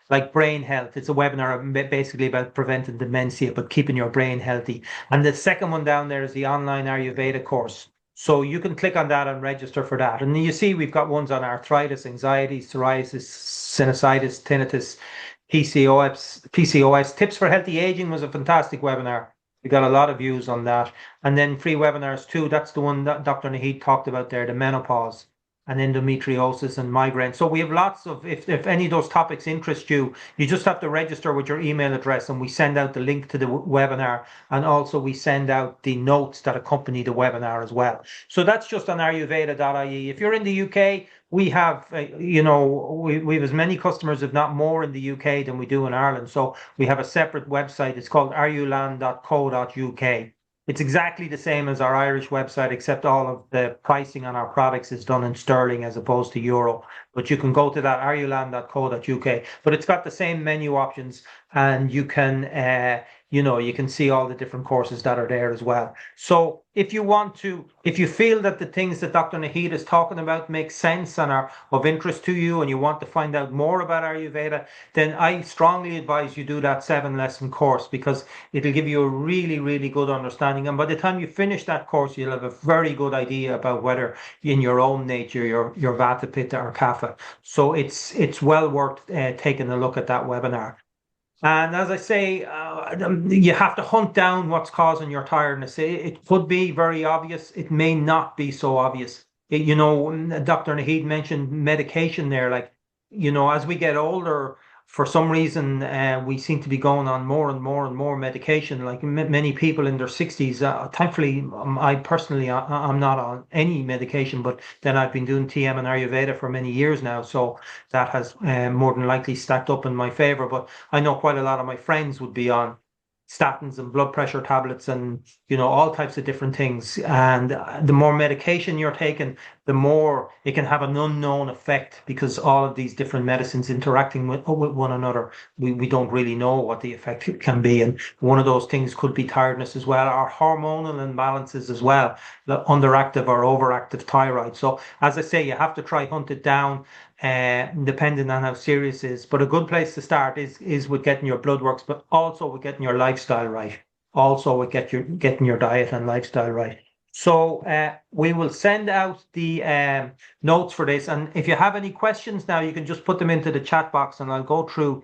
like brain health. It's a webinar basically about preventing dementia, but keeping your brain healthy. And the second one down there is the online Ayurveda course. So you can click on that and register for that. And you see we've got ones on arthritis, anxiety, psoriasis, sinusitis, tinnitus, PCOS. Tips for healthy aging was a fantastic webinar. We got a lot of views on that. And then free webinars too. That's the one that Dr. Naheed talked about there, the menopause and endometriosis and migraine. So we have lots of, if any of those topics interest you, you just have to register with your email address and we send out the link to the webinar. And also we send out the notes that accompany the webinar as well. So that's just on ayurveda.ie. If you're in the UK, we have, we have as many customers, if not more, in the UK than we do in Ireland. So we have a separate website. It's called arulan.co.uk. It's exactly the same as our Irish website, except all of the pricing on our products is done in sterling as opposed to euro. But you can go to that arulan.co.uk. But it's got the same menu options, and you can, you can see all the different courses that are there as well. So if you feel that the things that Dr. Naheed is talking about make sense and are of interest to you, and you want to find out more about Ayurveda, then I strongly advise you do that 7-lesson course, because it'll give you a really, really good understanding. And by the time you finish that course, you'll have a very good idea about whether in your own nature you're Vata, Pitta or Kapha. So it's well worth taking a look at that webinar. And as I say, you have to hunt down what's causing your tiredness. It could be very obvious. It may not be so obvious. Dr. Naheed mentioned medication there. Like, as we get older, for some reason, we seem to be going on more and more and more medication. Like many people in their 60s. Thankfully, I personally, I'm not on any medication, but then I've been doing TM and Ayurveda for many years now. So that has more than likely stacked up in my favor. But I know quite a lot of my friends would be on statins and blood pressure tablets and all types of different things. And the more medication you're taking, the more it can have an unknown effect, because all of these different medicines interacting with one another, we don't really know what the effect can be. And one of those things could be tiredness as well, or hormonal imbalances as well, the underactive or overactive thyroid. So as I say, you have to try hunt it down, depending on how serious it is. But a good place to start is with getting your blood works, but also with getting your lifestyle right. Also with getting your diet and lifestyle right. So we will send out the notes for this. And if you have any questions now, you can just put them into the chat box and I'll go through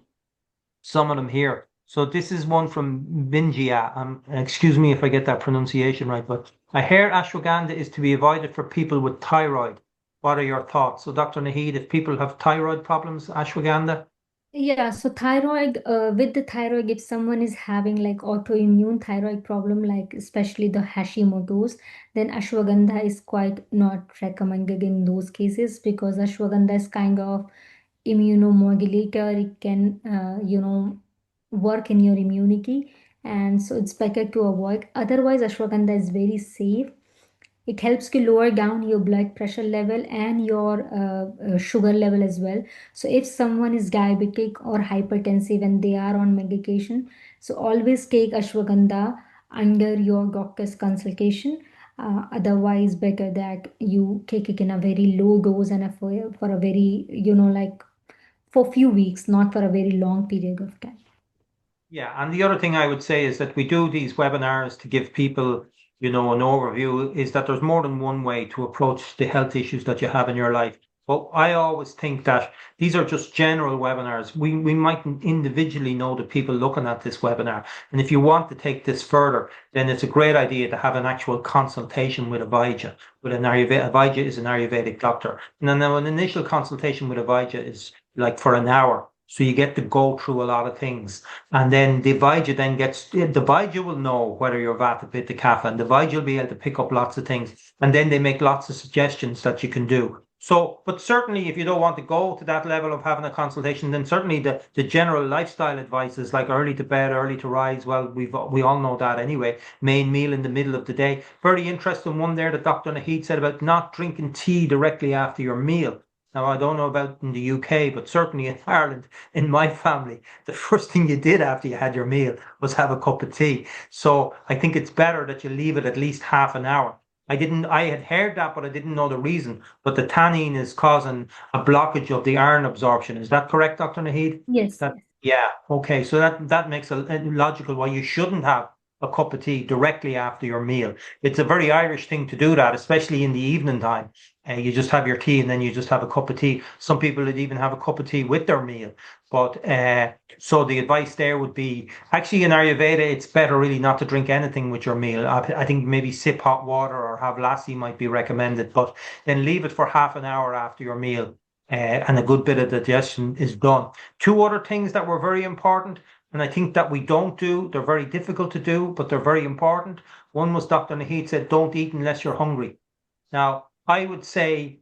some of them here. So this is one from Binjia. Excuse me if I get that pronunciation right, but I hear ashwagandha is to be avoided for people with thyroid. What are your thoughts? So Dr. Naheed, if people have thyroid problems, ashwagandha? Yeah, so thyroid, with the thyroid, if someone is having like autoimmune thyroid problem, like especially the Hashimoto's, then ashwagandha is quite not recommended in those cases, because ashwagandha is kind of immunomodulator. It can, work in your immunity, and so it's better to avoid. Otherwise, ashwagandha is very safe. It helps to lower down your blood pressure level and your sugar level as well. So if someone is diabetic or hypertensive and they are on medication, so always take ashwagandha under your doctor's consultation. Otherwise, better that you take it in a very low dose and for a very, like for few weeks, not for a very long period of time. Yeah, and the other thing I would say is that we do these webinars to give people, an overview, is that there's more than one way to approach the health issues that you have in your life. But I always think that these are just general webinars. We mightn't individually know the people looking at this webinar. And if you want to take this further, then it's a great idea to have an actual consultation with a Vaidya. With an Ayurveda, a Vaidya is an Ayurvedic doctor. And then an initial consultation with a Vaidya is like for an hour. So you get to go through a lot of things. And then the Vaidya will know whether you're Vata, Pitta, Kapha, and the Vaidya will be able to pick up lots of things. And then they make lots of suggestions that you can do. So, but certainly if you don't want to go to that level of having a consultation, then certainly the general lifestyle advice is like early to bed, early to rise. Well, we all know that anyway. Main meal in the middle of the day. Very interesting one there that Dr. Naheed said about not drinking tea directly after your meal. Now, I don't know about in the UK, but certainly in Ireland, in my family, the first thing you did after you had your meal was have a cup of tea. So I think it's better that you leave it at least half an hour. I had heard that, but I didn't know the reason. But the tannin is causing a blockage of the iron absorption. Is that correct, Dr. Naheed? Yes, That, yes. yeah. Okay. So that makes a logical why you shouldn't have a cup of tea directly after your meal. It's a very Irish thing to do that, especially in the evening time. You just have your tea and then you just have a cup of tea. Some people would even have a cup of tea with their meal. But so the advice there would be actually in Ayurveda, it's better really not to drink anything with your meal. I think maybe sip hot water or have lassi might be recommended, but then leave it for half an hour after your meal, and a good bit of digestion is done. Two other things that were very important, and I think that we don't do, they're very difficult to do, but they're very important. One was Dr. Naheed said, don't eat unless you're hungry. Now, I would say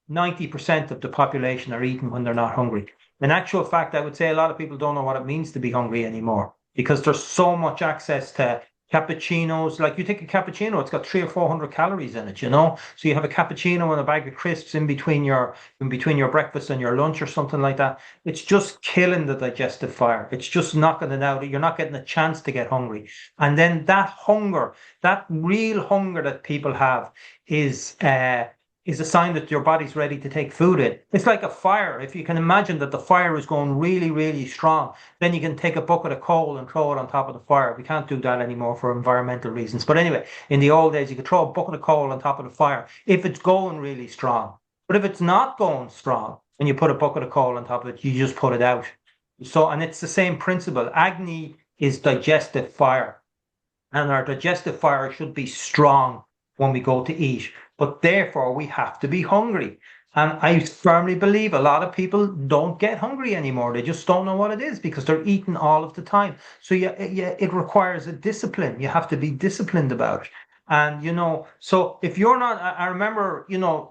90% of the population are eating when they're not hungry. In actual fact, I would say a lot of people don't know what it means to be hungry anymore because there's so much access to cappuccinos. Like you take a cappuccino, it's got 300 or 400 calories in it, you know. So you have a cappuccino and a bag of crisps in between your breakfast and your lunch or something like that. It's just killing the digestive fire. It's just knocking it out. You're not getting a chance to get hungry. And then that hunger, that real hunger that people have is a sign that your body's ready to take food in. It's like a fire. If you can imagine that the fire is going really, really strong, then you can take a bucket of coal and throw it on top of the fire. We can't do that anymore for environmental reasons. But anyway, in the old days, you could throw a bucket of coal on top of the fire if it's going really strong. But if it's not going strong and you put a bucket of coal on top of it, you just put it out. So, and it's the same principle. Agni is digestive fire, and our digestive fire should be strong when we go to eat. But therefore, we have to be hungry. And I firmly believe a lot of people don't get hungry anymore. They just don't know what it is because they're eating all of the time. So yeah, it requires a discipline. You have to be disciplined about it. And so if you're not, I remember,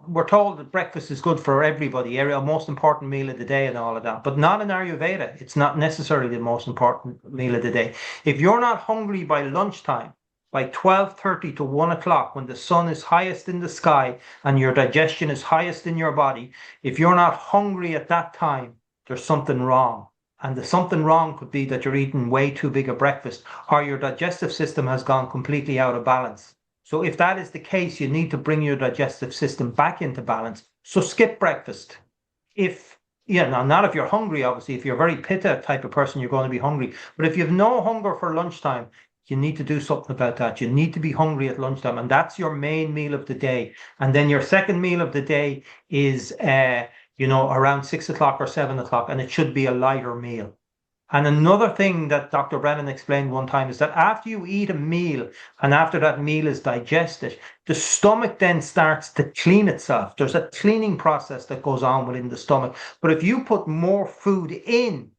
we're told that breakfast is good for everybody, a most important meal of the day and all of that, but not in Ayurveda. It's not necessarily the most important meal of the day. If you're not hungry by lunchtime, by 12:30 to 1 o'clock, when the sun is highest in the sky and your digestion is highest in your body, if you're not hungry at that time, there's something wrong. And the something wrong could be that you're eating way too big a breakfast or your digestive system has gone completely out of balance. So if that is the case, you need to bring your digestive system back into balance. So skip breakfast. Now not if you're hungry, obviously. If you're a very pitta type of person, you're going to be hungry. But if you have no hunger for lunchtime, you need to do something about that. You need to be hungry at lunchtime, and that's your main meal of the day. And then your second meal of the day is, around 6 o'clock or 7 o'clock, and it should be a lighter meal. And another thing that Dr. Brennan explained one time is that after you eat a meal and after that meal is digested, the stomach then starts to clean itself. There's a cleaning process that goes on within the stomach. But if you put more food in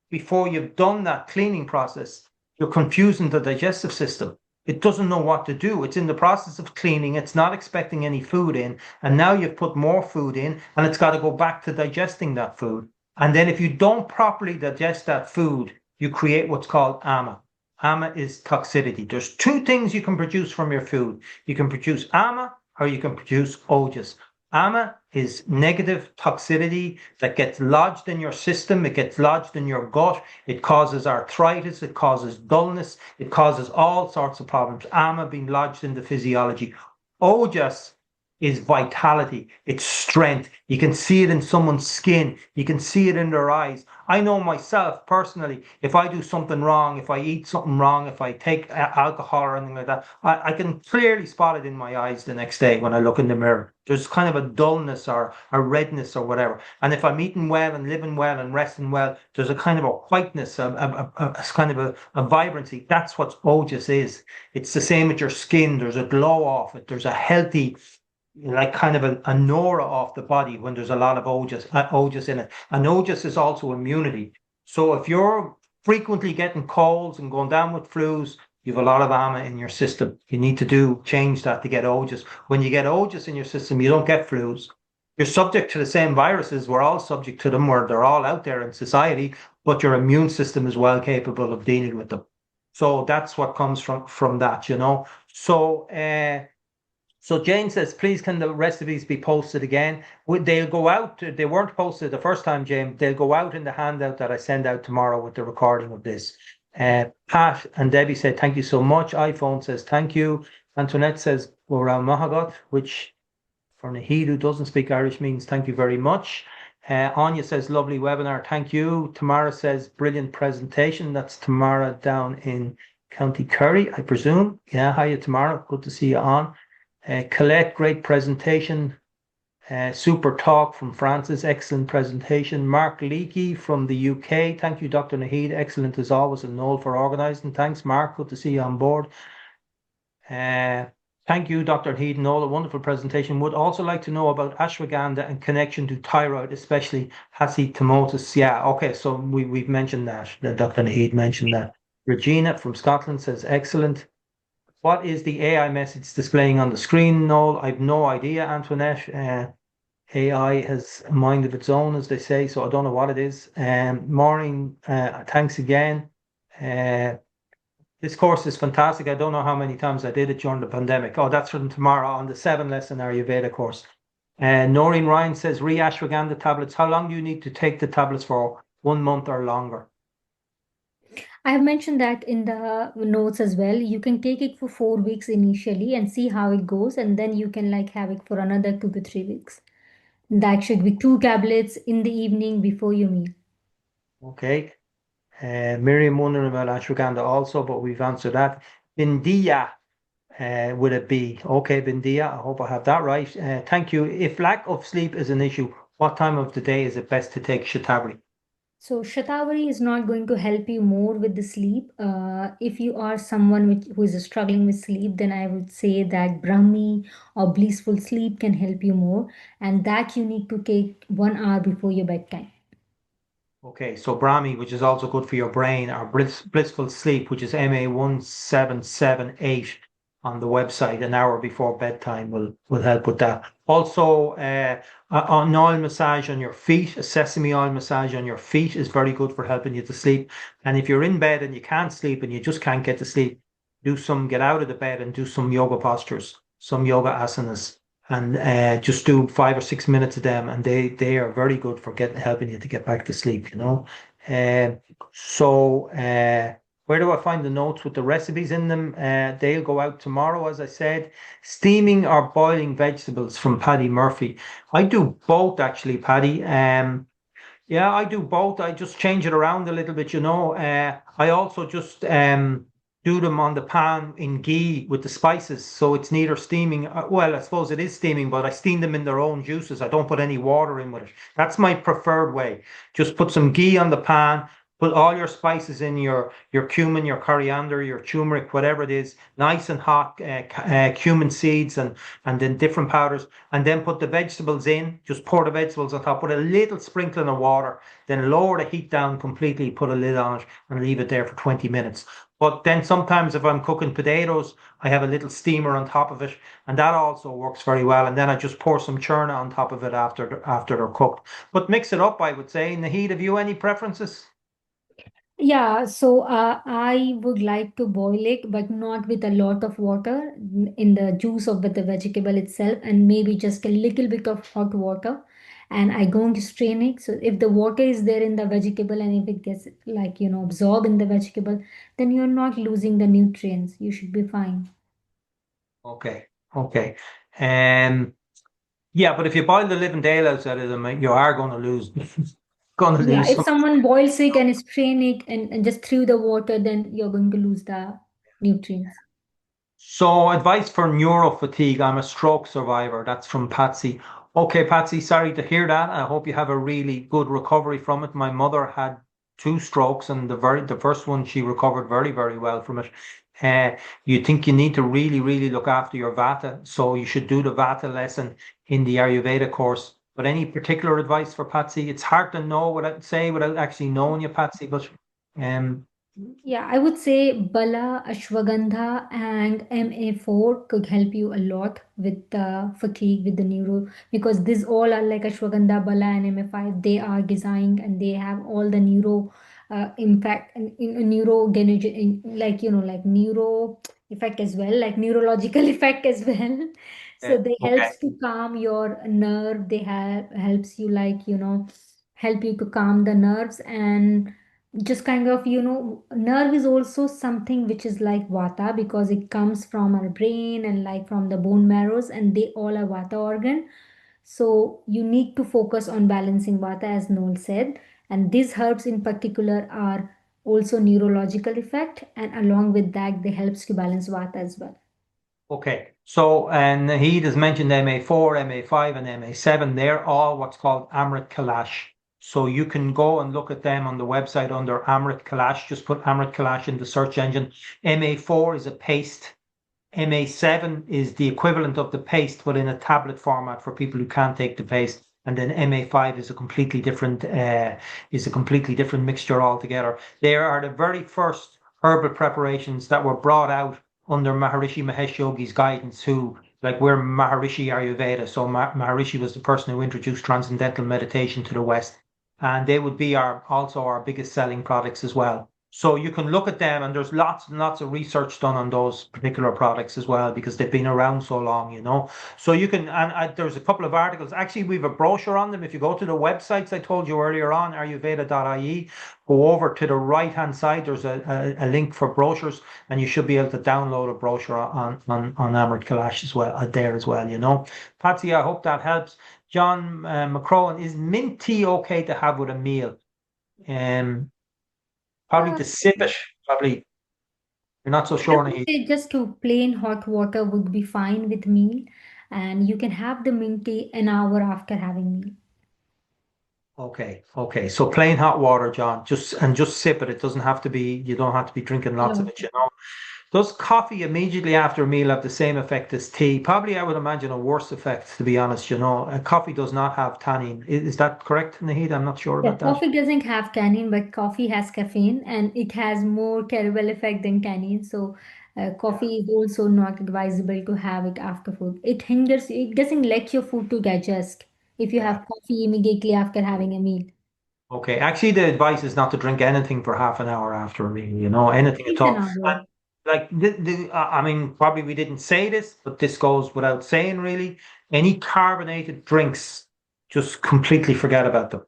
before you've done that cleaning process, you're confusing the digestive system. It doesn't know what to do. It's in the process of cleaning. It's not expecting any food in. And now you've put more food in and it's got to go back to digesting that food. And then if you don't properly digest that food, you create what's called ama. Ama is toxicity. There's two things you can produce from your food. You can produce ama or you can produce ojas. Ama is negative toxicity that gets lodged in your system. It gets lodged in your gut. It causes arthritis. It causes dullness. It causes all sorts of problems. Ama being lodged in the physiology. Ojas is vitality. It's strength. You can see it in someone's skin. You can see it in their eyes. I know myself personally, if I do something wrong, if I eat something wrong, if I take alcohol or anything like that, I can clearly spot it in my eyes the next day when I look in the mirror. There's kind of a dullness or a redness or whatever. And if I'm eating well and living well and resting well, there's a kind of a whiteness, a kind of a vibrancy. That's what ojas is. It's the same with your skin. There's a glow off it. There's a healthy, like kind of an aura off the body when there's a lot of ojas in it. And ojas is also immunity. So if you're frequently getting colds and going down with flus, you have a lot of ama in your system. You need to change that to get ojas. When you get ojas in your system, you don't get flus. You're subject to the same viruses. We're all subject to them, or they're all out there in society, but your immune system is well capable of dealing with them. So that's what comes from that, So Jane says, please can the recipes be posted again? They'll go out. They weren't posted the first time, Jane. They'll go out in the handout that I send out tomorrow with the recording of this. Pat and Debbie said, thank you so much. iPhone says, thank you. Antoinette says Gora Mahagot, which for Naheed, who doesn't speak Irish, means thank you very much. Anya says lovely webinar, thank you. Tamara says brilliant presentation. That's Tamara down in County Kerry, I presume. Yeah, hiya Tamara, good to see you on. Colette, great presentation. Super talk from Francis, excellent presentation. Mark Leakey from the UK, thank you, Dr. Naheed, excellent as always, and Noel for organising. Thanks, Mark, good to see you on board. Thank you, Dr. Naheed, Noel, a wonderful presentation. Would also like to know about ashwagandha and connection to thyroid, especially hashimotosis. Yeah, okay, so we've mentioned that. Dr. Naheed mentioned that. Regina from Scotland says, excellent. What is the AI message displaying on the screen, Noel? I've no idea, Antoinette. AI has a mind of its own, as they say, so I don't know what it is. Maureen, thanks again. This course is fantastic. I don't know how many times I did it during the pandemic. Oh, that's from tomorrow on the 7-lesson Ayurveda course. Noreen Ryan says, re-ashwagandha tablets. How long do you need to take the tablets for? 1 month or longer? I have mentioned that in the notes as well. You can take it for 4 weeks initially and see how it goes, and then you can like have it for another 2 to 3 weeks. That should be 2 tablets in the evening before your meal. Okay. Miriam wondering about ashwagandha also, but we've answered that. Bindiya, would it be? Okay, Bindiya, I hope I have that right. Thank you. If lack of sleep is an issue, what time of the day is it best to take Shatavari? So Shatavari is not going to help you more with the sleep. If you are someone who is struggling with sleep, then I would say that Brahmi or blissful sleep can help you more, and that you need to take 1 hour before your bedtime. Okay, so Brahmi, which is also good for your brain, or blissful sleep, which is MA1778 on the website, an hour before bedtime will help with that. Also, an oil massage on your feet, a sesame oil massage on your feet is very good for helping you to sleep. And if you're in bed and you can't sleep and you just can't get to sleep, get out of the bed and do some yoga postures, some yoga asanas, and just do 5 or 6 minutes of them, and they are very good for helping you to get back to sleep. Um, so where do I find the notes with the recipes in them? They'll go out tomorrow, as I said. Steaming or boiling vegetables from Paddy Murphy. I do both actually, Paddy. Yeah, I do both. I just change it around a little bit. I also just do them on the pan in ghee with the spices. So it's neither steaming. Well, I suppose it is steaming, but I steam them in their own juices. I don't put any water in with it. That's my preferred way. Just put some ghee on the pan. Put all your spices in, your cumin, your coriander, your turmeric, whatever it is, nice and hot, cumin seeds and then different powders, and then put the vegetables in. Just pour the vegetables on top, put a little sprinkling of water, then lower the heat down completely, put a lid on it, and leave it there for 20 minutes. But then sometimes if I'm cooking potatoes, I have a little steamer on top of it, and that also works very well. And then I just pour some churna on top of it after they're cooked. But mix it up, I would say. In the heat, have you any preferences? Yeah, so I would like to boil it, but not with a lot of water in the juice of the vegetable itself, and maybe just a little bit of hot water. And I going to strain it. So if the water is there in the vegetable and if it gets like, absorbed in the vegetable, then you're not losing the nutrients. You should be fine. Okay, okay. Um, yeah, but if you boil the living daylights out of them, you are going to lose, going to Yeah, lose if some. someone boils it and strain it and just through the water, then you're going to lose the nutrients. So, advice for neuro fatigue. I'm a stroke survivor. That's from Patsy. Okay, Patsy, sorry to hear that. I hope you have a really good recovery from it. My mother had 2 strokes, and the first one she recovered very, very well from it. You think you need to really, really look after your Vata, so you should do the Vata lesson in the Ayurveda course. But any particular advice for Patsy? It's hard to know without actually knowing you, Patsy. But um, Yeah, I would say Bala, Ashwagandha, and MA4 could help you a lot with the fatigue, with the neuro, because these all are like Ashwagandha, Bala, and MA5. They are designed and they have all the neuro impact and like like neuro effect as well, like neurological effect as well. So they okay. helps to calm your nerve. They helps you like help you to calm the nerves and just kind of, nerve is also something which is like vata because it comes from our brain and like from the bone marrows, and they all are vata organ. So you need to focus on balancing vata, as Noel said. And these herbs in particular are also neurological effect, and along with that, they helps to balance vata as well. Okay, so and Naheed has mentioned MA4, MA5, and MA7. They're all what's called Amrit Kalash. So you can go and look at them on the website under Amrit Kalash. Just put Amrit Kalash in the search engine. MA4 is a paste. MA7 is the equivalent of the paste, but in a tablet format for people who can't take the paste. And then MA5 is a completely different mixture altogether. They are the very first herbal preparations that were brought out under Maharishi Mahesh Yogi's guidance, who, like, we're Maharishi Ayurveda. So Maharishi was the person who introduced transcendental meditation to the West. And they would be also our biggest selling products as well. So you can look at them, and there's lots and lots of research done on those particular products as well because they've been around so long. So you can, and there's a couple of articles. Actually, we have a brochure on them. If you go to the websites I told you earlier on, ayurveda.ie, go over to the right-hand side. There's a link for brochures, and you should be able to download a brochure on Amrit Kalash as well, there as well. Patsy, I hope that helps. John McCrowan, is mint tea okay to have with a meal? Um, Probably Uh, to sip it. Probably you're not so I sure, would Naheed. say just to plain hot water would be fine with meal, and you can have the mint tea an hour after having meal. Okay, okay. So plain hot water, John. Just sip it. It doesn't have to be. You don't have to be drinking lots of Lot. it. Does coffee immediately after a meal have the same effect as tea? Probably, I would imagine a worse effect, to be honest. Coffee does not have tannin. Is that correct, Naheed? I'm not sure Yeah, about that. coffee doesn't have tannin, but coffee has caffeine and it has more terrible effect than tannin. So, Yeah. coffee is also not advisable to have it after food. It doesn't let your food to digest if you Yeah. have coffee immediately after having a meal. Okay. Actually, the advice is not to drink anything for half an hour after a meal, At anything at least an all. hour. Like I mean, probably we didn't say this, but this goes without saying, really. Any carbonated drinks, just completely forget about them.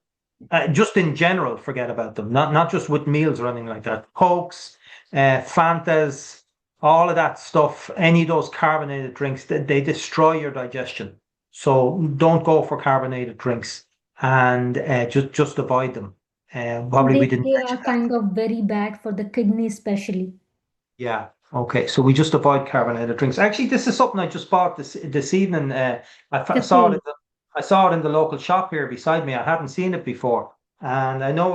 Just in general, forget about them. Not just with meals or anything like that. Cokes, Fantas, all of that stuff. Any of those carbonated drinks, they destroy your digestion. So don't go for carbonated drinks, and just avoid them. Probably we didn't They mention are that. kind of very bad for the kidney, especially. Yeah. Okay. So we just avoid carbonated drinks. Actually, this is something I just bought this evening. I saw it Caffeine. I saw it in the local shop here beside me. I hadn't seen it before, and I know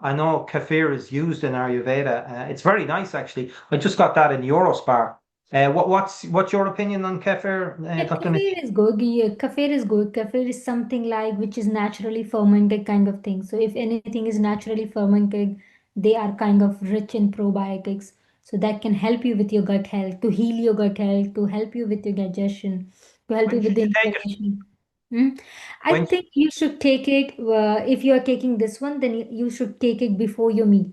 kefir is used in Ayurveda. It's very nice, actually. I just got that in Eurospar. What's your opinion on kefir, Yeah, Dr. kefir Naheed? is good. Yeah, kefir is good. Kefir is something like which is naturally fermented kind of thing. So if anything is naturally fermented, they are kind of rich in probiotics. So that can help you with your gut health, to heal your gut health, to help you with your digestion, to help When you with should the you take it? inflammation. Hmm? I When think you should take it, if you are taking this one, then you should take it before your meal.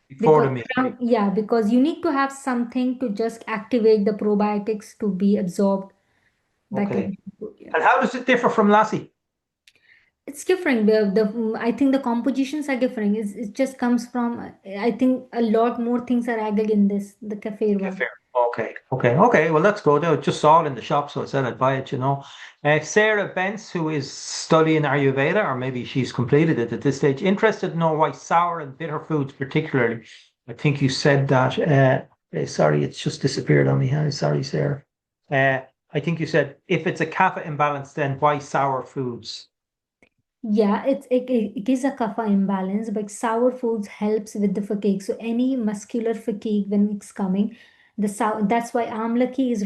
before Because the meal? yeah, because you need to have something to just activate the probiotics to be absorbed back Okay. in the food. Yeah. And how does it differ from lassi? It's different. I think the compositions are different. It just comes from, I think a lot more things are added in this, the cafe one. Fair. Okay, okay, okay. Well, that's good. I just saw it in the shop, so I said I'd buy it. Sarah Bence, who is studying Ayurveda, or maybe she's completed it at this stage, interested to know why sour and bitter foods, particularly. I think you said that. Sorry, it's just disappeared on me. Sorry, Sarah. Uh, I think you said if it's a kapha imbalance, then why sour foods? Yeah, it is a kapha imbalance, but sour foods helps with the fatigue. So any muscular fatigue when it's coming, the sour that's why amlaki is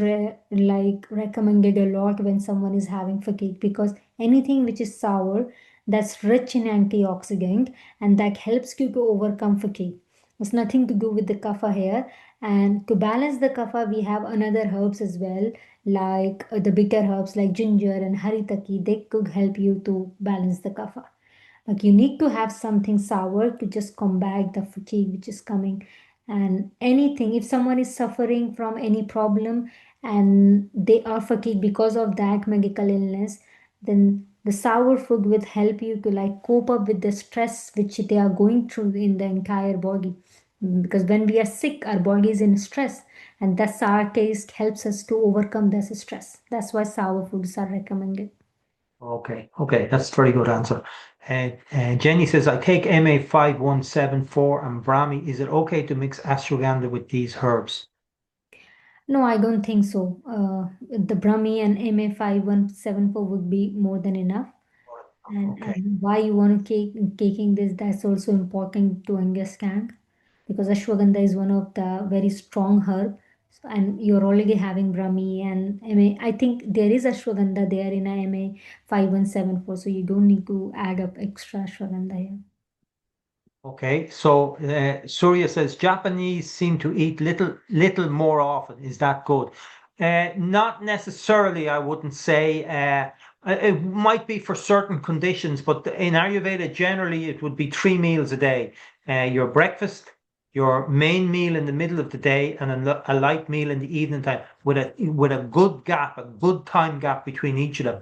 like recommended a lot when someone is having fatigue because anything which is sour that's rich in antioxidant and that helps you to overcome fatigue. It's nothing to do with the kapha here. And to balance the kapha, we have another herbs as well like the bitter herbs like ginger and haritaki, they could help you to balance the kapha. But you need to have something sour to just combat the fatigue which is coming. And anything, if someone is suffering from any problem and they are fatigued because of that medical illness, then The sour food will help you to like cope up with the stress which they are going through in the entire body. Because when we are sick, our body is in stress, and the sour taste helps us to overcome this stress. That's why sour foods are recommended. Okay, okay, that's a very good answer. Jenny says, I take MA5174 and Brahmi. Is it okay to mix ashwagandha with these herbs? No, I don't think so. The Brahmi and MA5174 would be more than enough. Okay, And why you want to taking this, that's also important to understand, because ashwagandha is one of the very strong herb. So, and you're already having Brahmi and MA. I think there is ashwagandha there in a MA5174, so you don't need to add up extra ashwagandha here. okay. So Surya says Japanese seem to eat little more often. Is that good? Not necessarily, I wouldn't say. It might be for certain conditions, but in Ayurveda, generally, it would be 3 meals a day. Your breakfast, your main meal in the middle of the day, and a light meal in the evening time, with a good gap, a good time gap between each of them,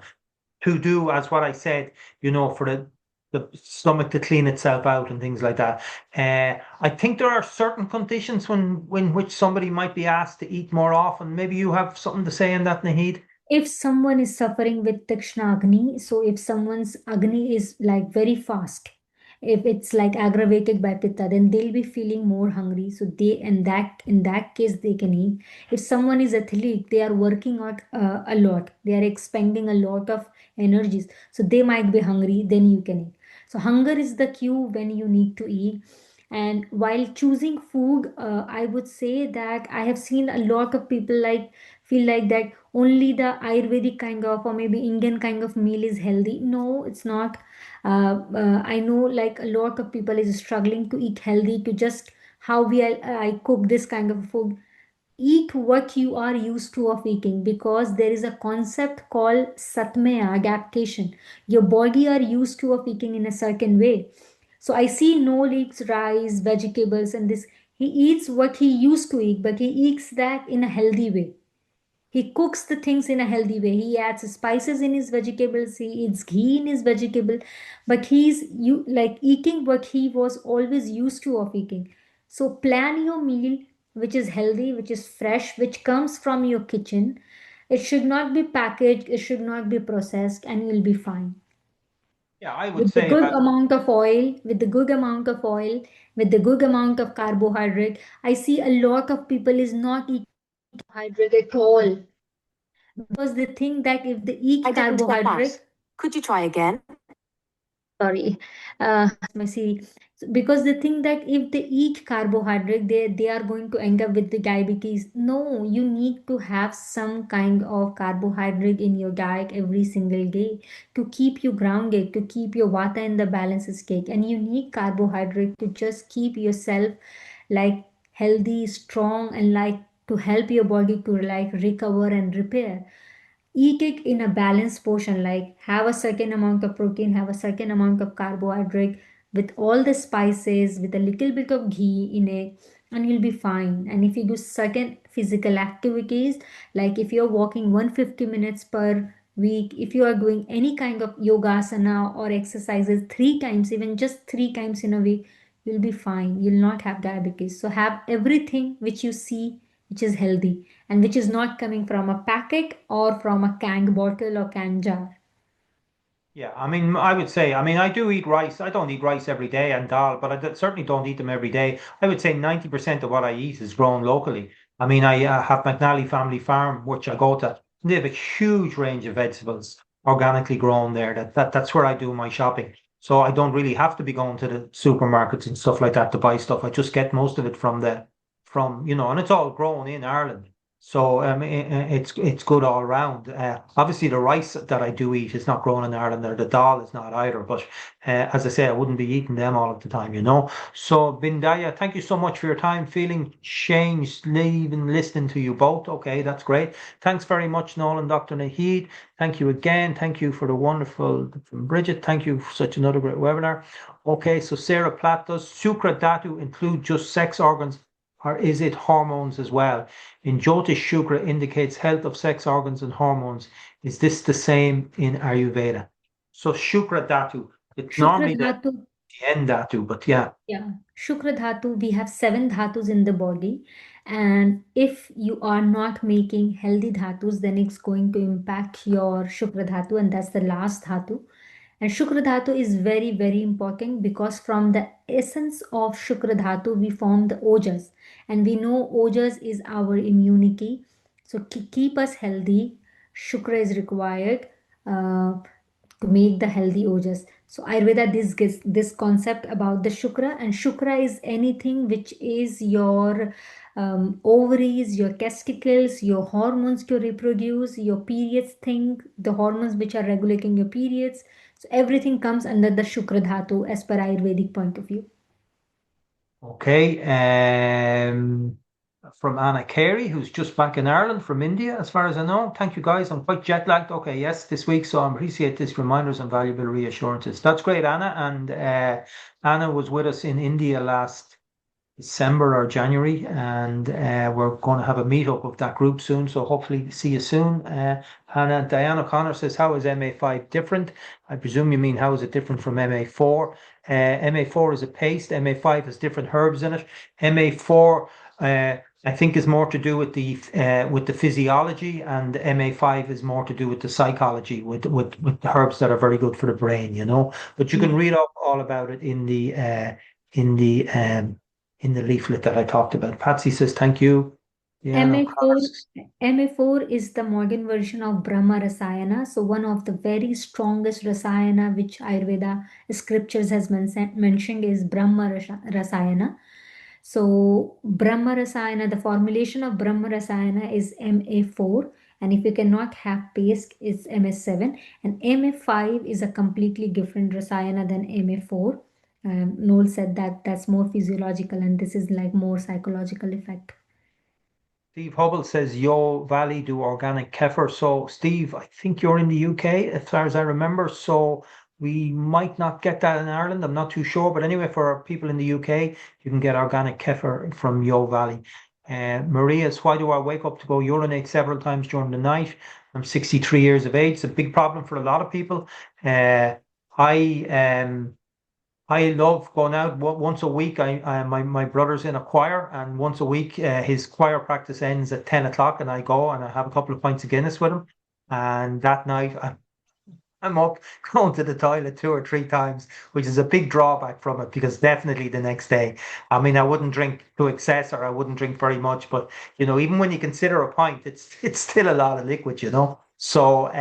to do as what I said, for the stomach to clean itself out and things like that. I think there are certain conditions when which somebody might be asked to eat more often. Maybe you have something to say on that, Naheed? If someone is suffering with Tikshna Agni, so if someone's Agni is like very fast, if it's like aggravated by Pitta, then they'll be feeling more hungry. So they, in that case, they can eat. If someone is athlete, they are working out a lot. They are expending a lot of energies. So they might be hungry, then you can eat. So hunger is the cue when you need to eat. And while choosing food, I would say that I have seen a lot of people like feel like that only the Ayurvedic kind of or maybe Indian kind of meal is healthy. No, it's not. I know like a lot of people is struggling to eat healthy to just how I cook this kind of food. Eat what you are used to of eating, because there is a concept called satmaya adaptation. Your body are used to of eating in a certain way. So I see no eats rice, vegetables, and this. He eats what he used to eat, but he eats that in a healthy way. He cooks the things in a healthy way. He adds spices in his vegetables. He eats ghee in his vegetable, but he's you like eating what he was always used to of eating. So plan your meal, which is healthy, which is fresh, which comes from your kitchen. It should not be packaged. It should not be processed, and you'll be fine. Yeah, I would With the say good that. amount of oil, with the good amount of oil, with the good amount of carbohydrate. I see a lot of people is not eating carbohydrate at all, because they think that if they eat I didn't get carbohydrate, that. Could you try again? sorry, my Siri. Because they think that if they eat carbohydrate, they are going to end up with the diabetes. No, you need to have some kind of carbohydrate in your diet every single day to keep you grounded, to keep your vata in the balance state. And you need carbohydrate to just keep yourself like healthy, strong, and like to help your body to like recover and repair. Eat it in a balanced portion, like have a certain amount of protein, have a certain amount of carbohydrate with all the spices, with a little bit of ghee in it, and you'll be fine. And if you do certain physical activities, like if you're walking 150 minutes per week, if you are doing any kind of yogasana or exercises 3 times, even just 3 times in a week, you'll be fine. You'll not have diabetes. So have everything which you see which is healthy and which is not coming from a packet or from a canned bottle or canned jar. Yeah, I mean, I would say, I mean, I do eat rice. I don't eat rice every day and dal, but certainly don't eat them every day. I would say 90% of what I eat is grown locally. I mean, I have McNally Family Farm, which I go to. They have a huge range of vegetables organically grown there. That's where I do my shopping. So I don't really have to be going to the supermarkets and stuff like that to buy stuff. I just get most of it and it's all grown in Ireland. So it's good all around. Obviously, the rice that I do eat is not grown in Ireland, or the dal is not either. But as I say, I wouldn't be eating them all of the time. So Bindaya, thank you so much for your time. Feeling changed, leaving, listening to you both. Okay, that's great. Thanks very much, Nolan, Dr. Naheed. Thank you again. Thank you for the wonderful from Bridget. Thank you for such another great webinar. Okay, so Sarah Platt, does Sukra Dhatu include just sex organs, or is it hormones as well? In Jyotish, Shukra indicates health of sex organs and hormones. Is this the same in Ayurveda? So Shukra Dhatu. It's Shukra normally the Dhatu. end Dhatu, but yeah. Yeah, Shukra Dhatu, we have seven dhatus in the body. And if you are not making healthy dhatus, then it's going to impact your Shukra Dhatu, and that's the last dhatu. And Shukra Dhatu is very, very important because from the essence of Shukra Dhatu, we form the Ojas. And we know Ojas is our immunity. So keep us healthy. Shukra is required. To make the healthy ojas. So Ayurveda this gives this concept about the shukra, and shukra is anything which is your ovaries, your testicles, your hormones to reproduce, your periods thing, the hormones which are regulating your periods. So everything comes under the shukra dhatu as per Ayurvedic point of view. Okay. From Anna Carey, who's just back in Ireland from India, as far as I know. Thank you, guys. I'm quite jet lagged. Okay, yes, this week, so I appreciate this reminders and valuable reassurances. That's great, Anna. And Anna was with us in India last December or January, and we're going to have a meetup of that group soon. So hopefully see you soon. Hannah Diane O'Connor says, "How is MA5 different?" I presume you mean how is it different from MA4? MA4 is a paste. MA5 has different herbs in it. MA4, I think, is more to do with the physiology, and MA5 is more to do with the psychology, with the herbs that are very good for the brain. But you can read up all about it in the leaflet that I talked about. Patsy says, "Thank you." Yeah, no. MA4, MA4 is the modern version of Brahma Rasayana. So one of the very strongest Rasayana which Ayurveda scriptures has mentioned is Brahma Rasayana. So Brahma Rasayana, the formulation of Brahma Rasayana is MA4. And if you cannot have paste, it's MA7. And MA5 is a completely different Rasayana than MA4. Noel said that that's more physiological and this is like more psychological effect. Steve Hubble says, Yo Valley do organic kefir. So, Steve, I think you're in the UK, as far as I remember. So, we might not get that in Ireland. I'm not too sure. But anyway, for people in the UK, you can get organic kefir from Yo Valley. Maria's, why do I wake up to go urinate several times during the night? I'm 63 years of age. It's a big problem for a lot of people. I I love going out once a week. My brother's in a choir, and once a week his choir practice ends at 10 o'clock, and I go and I have a couple of pints of Guinness with him. And that night I'm up going to the toilet 2 or 3 times, which is a big drawback from it because definitely the next day, I mean, I wouldn't drink to excess or I wouldn't drink very much, but even when you consider a pint, it's still a lot of liquid. So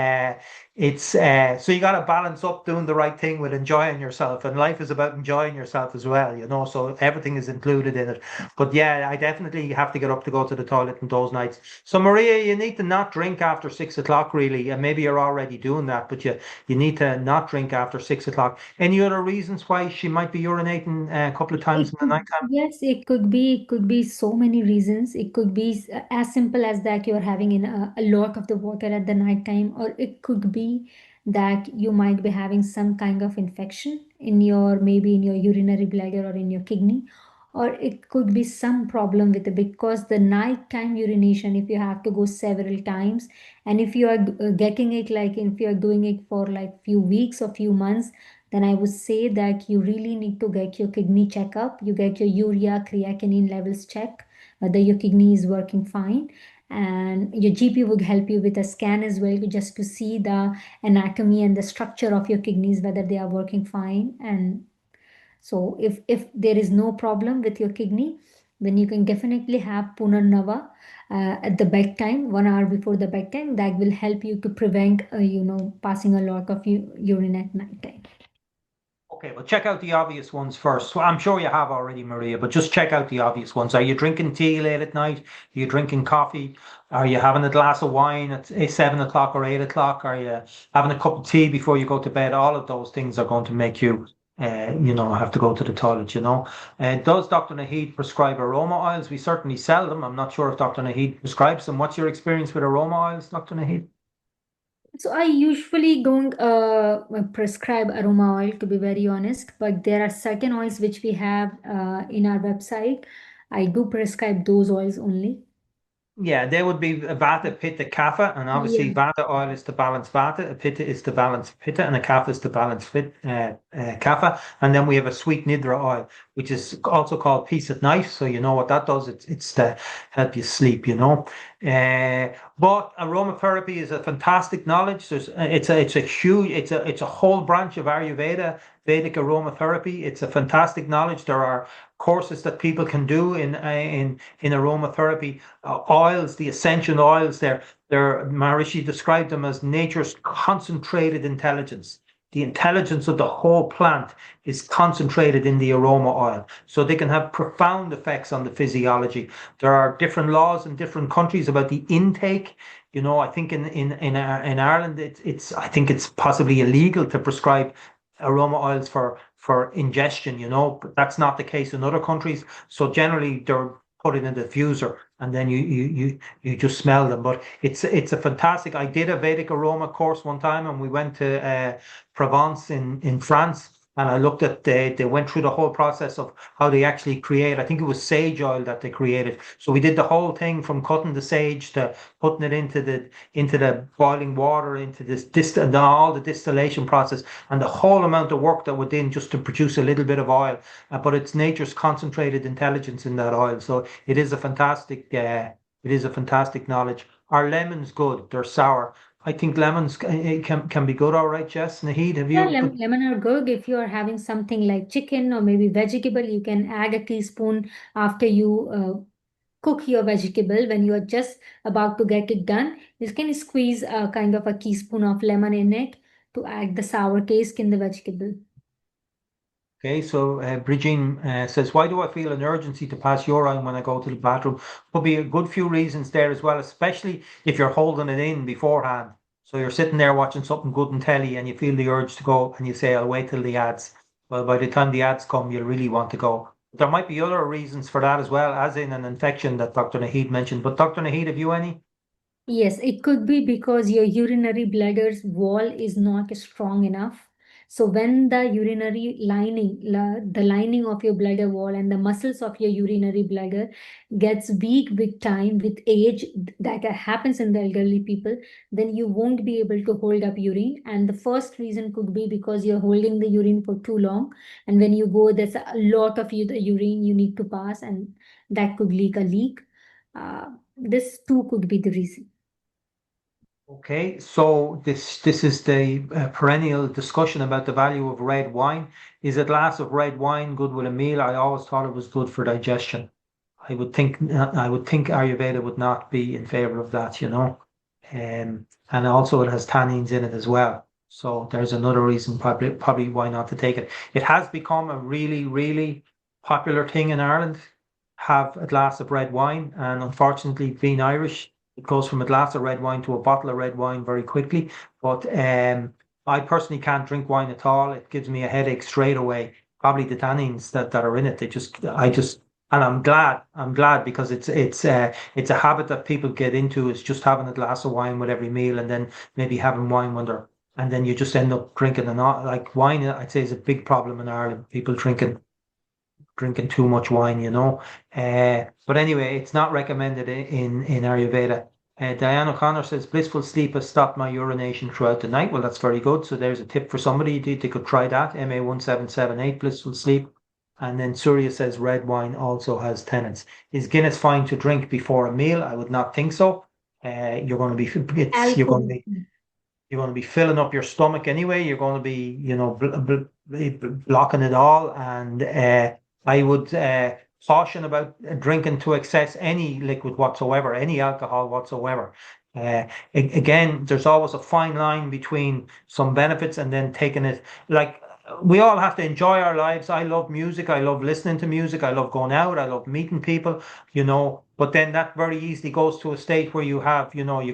so you got to balance up doing the right thing with enjoying yourself, and life is about enjoying yourself as well. So everything is included in it. But yeah, I definitely have to get up to go to the toilet on those nights. So Maria, you need to not drink after 6 o'clock, really, and maybe you're already doing that, but you need to not drink after 6 o'clock. Any other reasons why she might be urinating a couple of times in the nighttime? Yes, it could be so many reasons. It could be as simple as that you're having a lot of the water at the night time, or it could be that you might be having some kind of infection in your maybe in your urinary bladder or in your kidney, or it could be some problem with it because the nighttime urination, if you have to go several times, and if you are getting it like if you are doing it for like few weeks or few months, then I would say that you really need to get your kidney checkup. You get your urea, creatinine levels checked, whether your kidney is working fine. And your GP would help you with a scan as well, just to see the anatomy and the structure of your kidneys, whether they are working fine. And so if there is no problem with your kidney, then you can definitely have Punarnava at the bedtime, 1 hour before the bedtime. That will help you to prevent, passing a lot of urine at night time. Okay, well, check out the obvious ones first. Well, I'm sure you have already, Maria, but just check out the obvious ones. Are you drinking tea late at night? Are you drinking coffee? Are you having a glass of wine at 7 o'clock or 8 o'clock? Are you having a cup of tea before you go to bed? All of those things are going to make you, have to go to the toilet. Does Dr. Naheed prescribe aroma oils? We certainly sell them. I'm not sure if Dr. Naheed prescribes them. What's your experience with aroma oils, Dr. Naheed? So I usually don't prescribe aroma oil, to be very honest, but there are certain oils which we have in our website. I do prescribe those oils only. Yeah, they would be Vata, Pitta, Kapha, and obviously Yeah. Vata oil is to balance Vata, Pitta is to balance Pitta, and a Kapha is to balance Kapha. And then we have a sweet Nidra oil, which is also called Peace at Night. So you know what that does? It's to help you sleep, you know. But aromatherapy is a fantastic knowledge. It's a huge it's a whole branch of Ayurveda, Vedic aromatherapy. It's a fantastic knowledge. There are courses that people can do in aromatherapy. Oils, the essential oils, Maharishi described them as nature's concentrated intelligence. The intelligence of the whole plant is concentrated in the aroma oil, so they can have profound effects on the physiology. There are different laws in different countries about the intake. You know, I think in Ireland, it's I think it's possibly illegal to prescribe aroma oils for ingestion. You know, but that's not the case in other countries. So generally, they're put in a diffuser, and then you just smell them. But it's a fantastic. I did a Vedic aroma course one time, and we went to Provence in France, and I looked at they went through the whole process of how they actually create. I think it was sage oil that they created. So we did the whole thing from cutting the sage to putting it into the boiling water, into and all the distillation process, and the whole amount of work that went in just to produce a little bit of oil. But it's nature's concentrated intelligence in that oil. So it is a fantastic knowledge. Are lemons good? They're sour. I think lemons can be good, all right, Jess. Naheed, have Yeah, you? But lemon are good. If you are having something like chicken or maybe vegetable, you can add a teaspoon after you cook your vegetable. When you are just about to get it done, you can squeeze a kind of a teaspoon of lemon in it to add the sour taste in the vegetable. Okay, so Bridgine says, why do I feel an urgency to pass urine when I go to the bathroom? Could be a good few reasons there as well, especially if you're holding it in beforehand. So you're sitting there watching something good in telly and you feel the urge to go and you say, I'll wait till the ads. Well, by the time the ads come, you'll really want to go. There might be other reasons for that as well, as in an infection that Dr. Naheed mentioned. But Dr. Naheed, have you any? Yes, it could be because your urinary bladder's wall is not strong enough. So when the urinary lining, the lining of your bladder wall and the muscles of your urinary bladder gets weak with time, with age, that happens in the elderly people, then you won't be able to hold up urine. And the first reason could be because you're holding the urine for too long. And when you go, there's a lot of the urine you need to pass, and that could leak a leak. This too could be the reason. Okay, so this is the perennial discussion about the value of red wine. Is a glass of red wine good with a meal? I always thought it was good for digestion. I would think Ayurveda would not be in favor of that, you know. And also it has tannins in it as well. So there's another reason probably why not to take it. It has become a really, really popular thing in Ireland. Have a glass of red wine, and unfortunately, being Irish, it goes from a glass of red wine to a bottle of red wine very quickly. But I personally can't drink wine at all. It gives me a headache straight away. Probably the tannins that are in it. And I'm glad because it's a habit that people get into, is just having a glass of wine with every meal, and then maybe having wine when they're, and then you just end up drinking and not like wine. I'd say is a big problem in Ireland. People drinking too much wine, you know. But anyway, it's not recommended in Ayurveda. Diane O'Connor says blissful sleep has stopped my urination throughout the night. Well, that's very good. So there's a tip for somebody. They could try that. MA1778 blissful sleep. And then Surya says red wine also has tannins. Is Guinness fine to drink before a meal? I would not think so. You're going to be it's Alcohol. you're going to be filling up your stomach anyway. You're going to be, blocking it all. And I would caution about drinking to excess any liquid whatsoever, any alcohol whatsoever. Again, there's always a fine line between some benefits and then taking it. Like, we all have to enjoy our lives. I love music. I love listening to music. I love going out. I love meeting people, but then that very easily goes to a state where you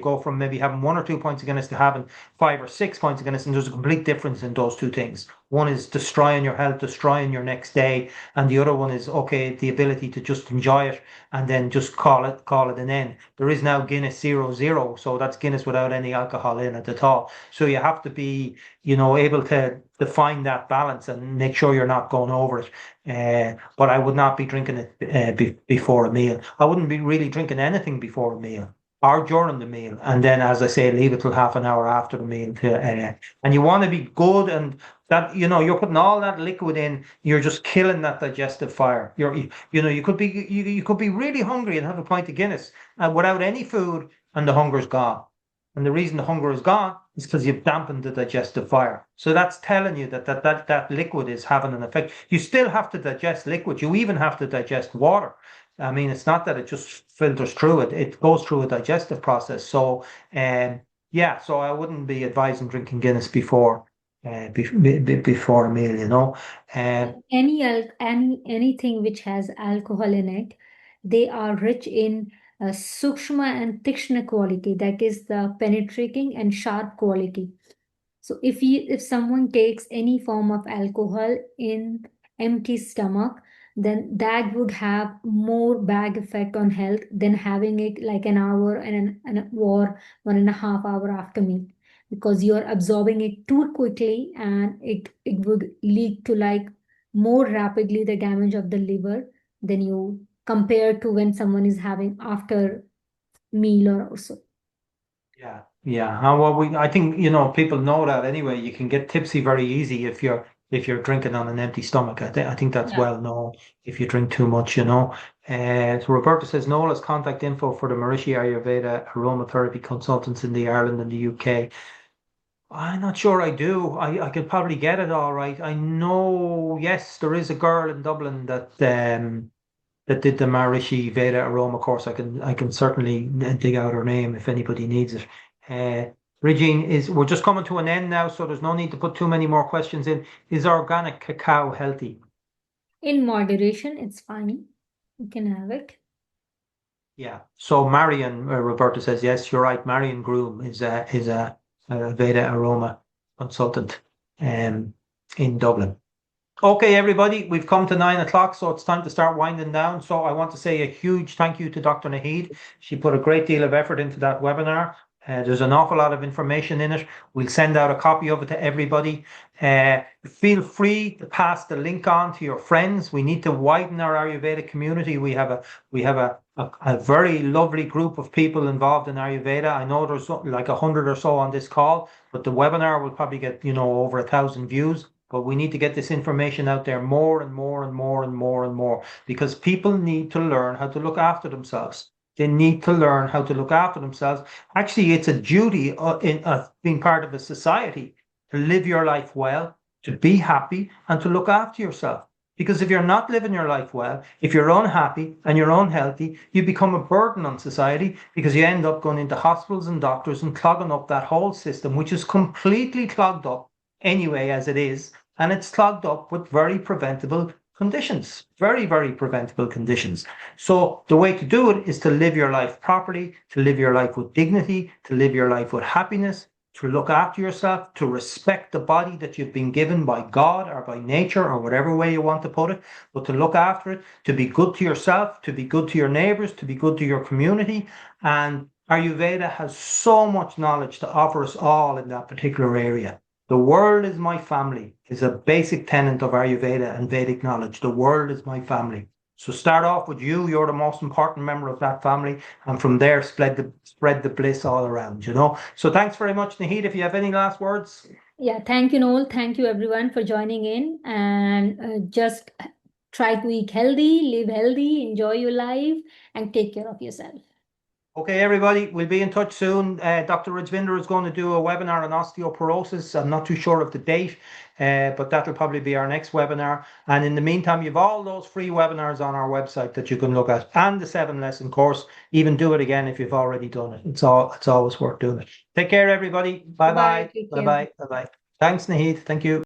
go from maybe having 1 or 2 points of Guinness to having 5 or 6 points of Guinness. And there's a complete difference in those two things. One is destroying your health, destroying your next day. And the other one is, okay, the ability to just enjoy it and then just call it an end. There is now Guinness 0.0. So that's Guinness without any alcohol in it at all. So you have to be, able to define that balance and make sure you're not going over it. But I would not be drinking it before a meal. I wouldn't be really drinking anything before a meal or during the meal. And then, as I say, leave it till half an hour after the meal. And you want to be good, and that, you're putting all that liquid in, you're just killing that digestive fire. You could be really hungry and have a pint of Guinness without any food, and the hunger's gone. And the reason the hunger is gone is because you've dampened the digestive fire. So that's telling you that liquid is having an effect. You still have to digest liquid. You even have to digest water. I mean, it's not that it just filters through it. It goes through a digestive process. So, yeah, so I wouldn't be advising drinking Guinness before before a meal. Anything which has alcohol in it, they are rich in sukshma and tikshna quality, that is the penetrating and sharp quality. So if someone takes any form of alcohol in empty stomach, then that would have more bad effect on health than having it like an hour or 1.5 hour after meal, because you're absorbing it too quickly, and it would lead to like more rapidly the damage of the liver than you compare to when someone is having after meal or so. Yeah, yeah. Well, I think people know that anyway. You can get tipsy very easy if you're drinking on an empty stomach. I think that's well known. If you drink too much. So Roberta says Noel has contact info for the Maharishi Ayurveda aromatherapy consultants in the Ireland and the UK. I'm not sure I do. I could probably get it all right. I know, yes, there is a girl in Dublin that did the Maharishi Veda Aroma course. I can certainly dig out her name if anybody needs it. Regine, we're just coming to an end now, so there's no need to put too many more questions in. Is organic cacao healthy? In moderation, it's fine. You can have it. Yeah. So Marion, Roberta says yes. You're right. Marion Groom is a Veda Aroma consultant in Dublin. Okay, everybody, we've come to 9 o'clock, so it's time to start winding down. So I want to say a huge thank you to Dr. Naheed. She put a great deal of effort into that webinar. There's an awful lot of information in it. We'll send out a copy of it to everybody. Feel free to pass the link on to your friends. We need to widen our Ayurveda community. We have a very lovely group of people involved in Ayurveda. I know there's like 100 or so on this call, but the webinar will probably get over 1,000 views. But we need to get this information out there more and more and more and more and more, because people need to learn how to look after themselves. They need to learn how to look after themselves. Actually, it's a duty in being part of a society to live your life well, to be happy, and to look after yourself. Because if you're not living your life well, if you're unhappy and you're unhealthy, you become a burden on society, because you end up going into hospitals and doctors and clogging up that whole system, which is completely clogged up anyway as it is. And it's clogged up with very preventable conditions, very, very preventable conditions. So the way to do it is to live your life properly, to live your life with dignity, to live your life with happiness, to look after yourself, to respect the body that you've been given by God or by nature or whatever way you want to put it, but to look after it, to be good to yourself, to be good to your neighbors, to be good to your community. And Ayurveda has so much knowledge to offer us all in that particular area. The world is my family is a basic tenet of Ayurveda and Vedic knowledge. The world is my family. So start off with you. You're the most important member of that family. And from there, spread the bliss all around, So thanks very much, Naheed. If you have any last words. Yeah, thank you, Noel. Thank you, everyone, for joining in. And just try to eat healthy, live healthy, enjoy your life, and take care of yourself. Okay, everybody, we'll be in touch soon. Dr. Rajvinder is going to do a webinar on osteoporosis. I'm not too sure of the date, but that'll probably be our next webinar. And in the meantime, you've all those free webinars on our website that you can look at, and the 7-lesson course. Even do it again if you've already done it. It's always worth doing it. Take care, everybody. Bye-bye. Bye-bye. Bye-bye. Thanks, Naheed. Thank you.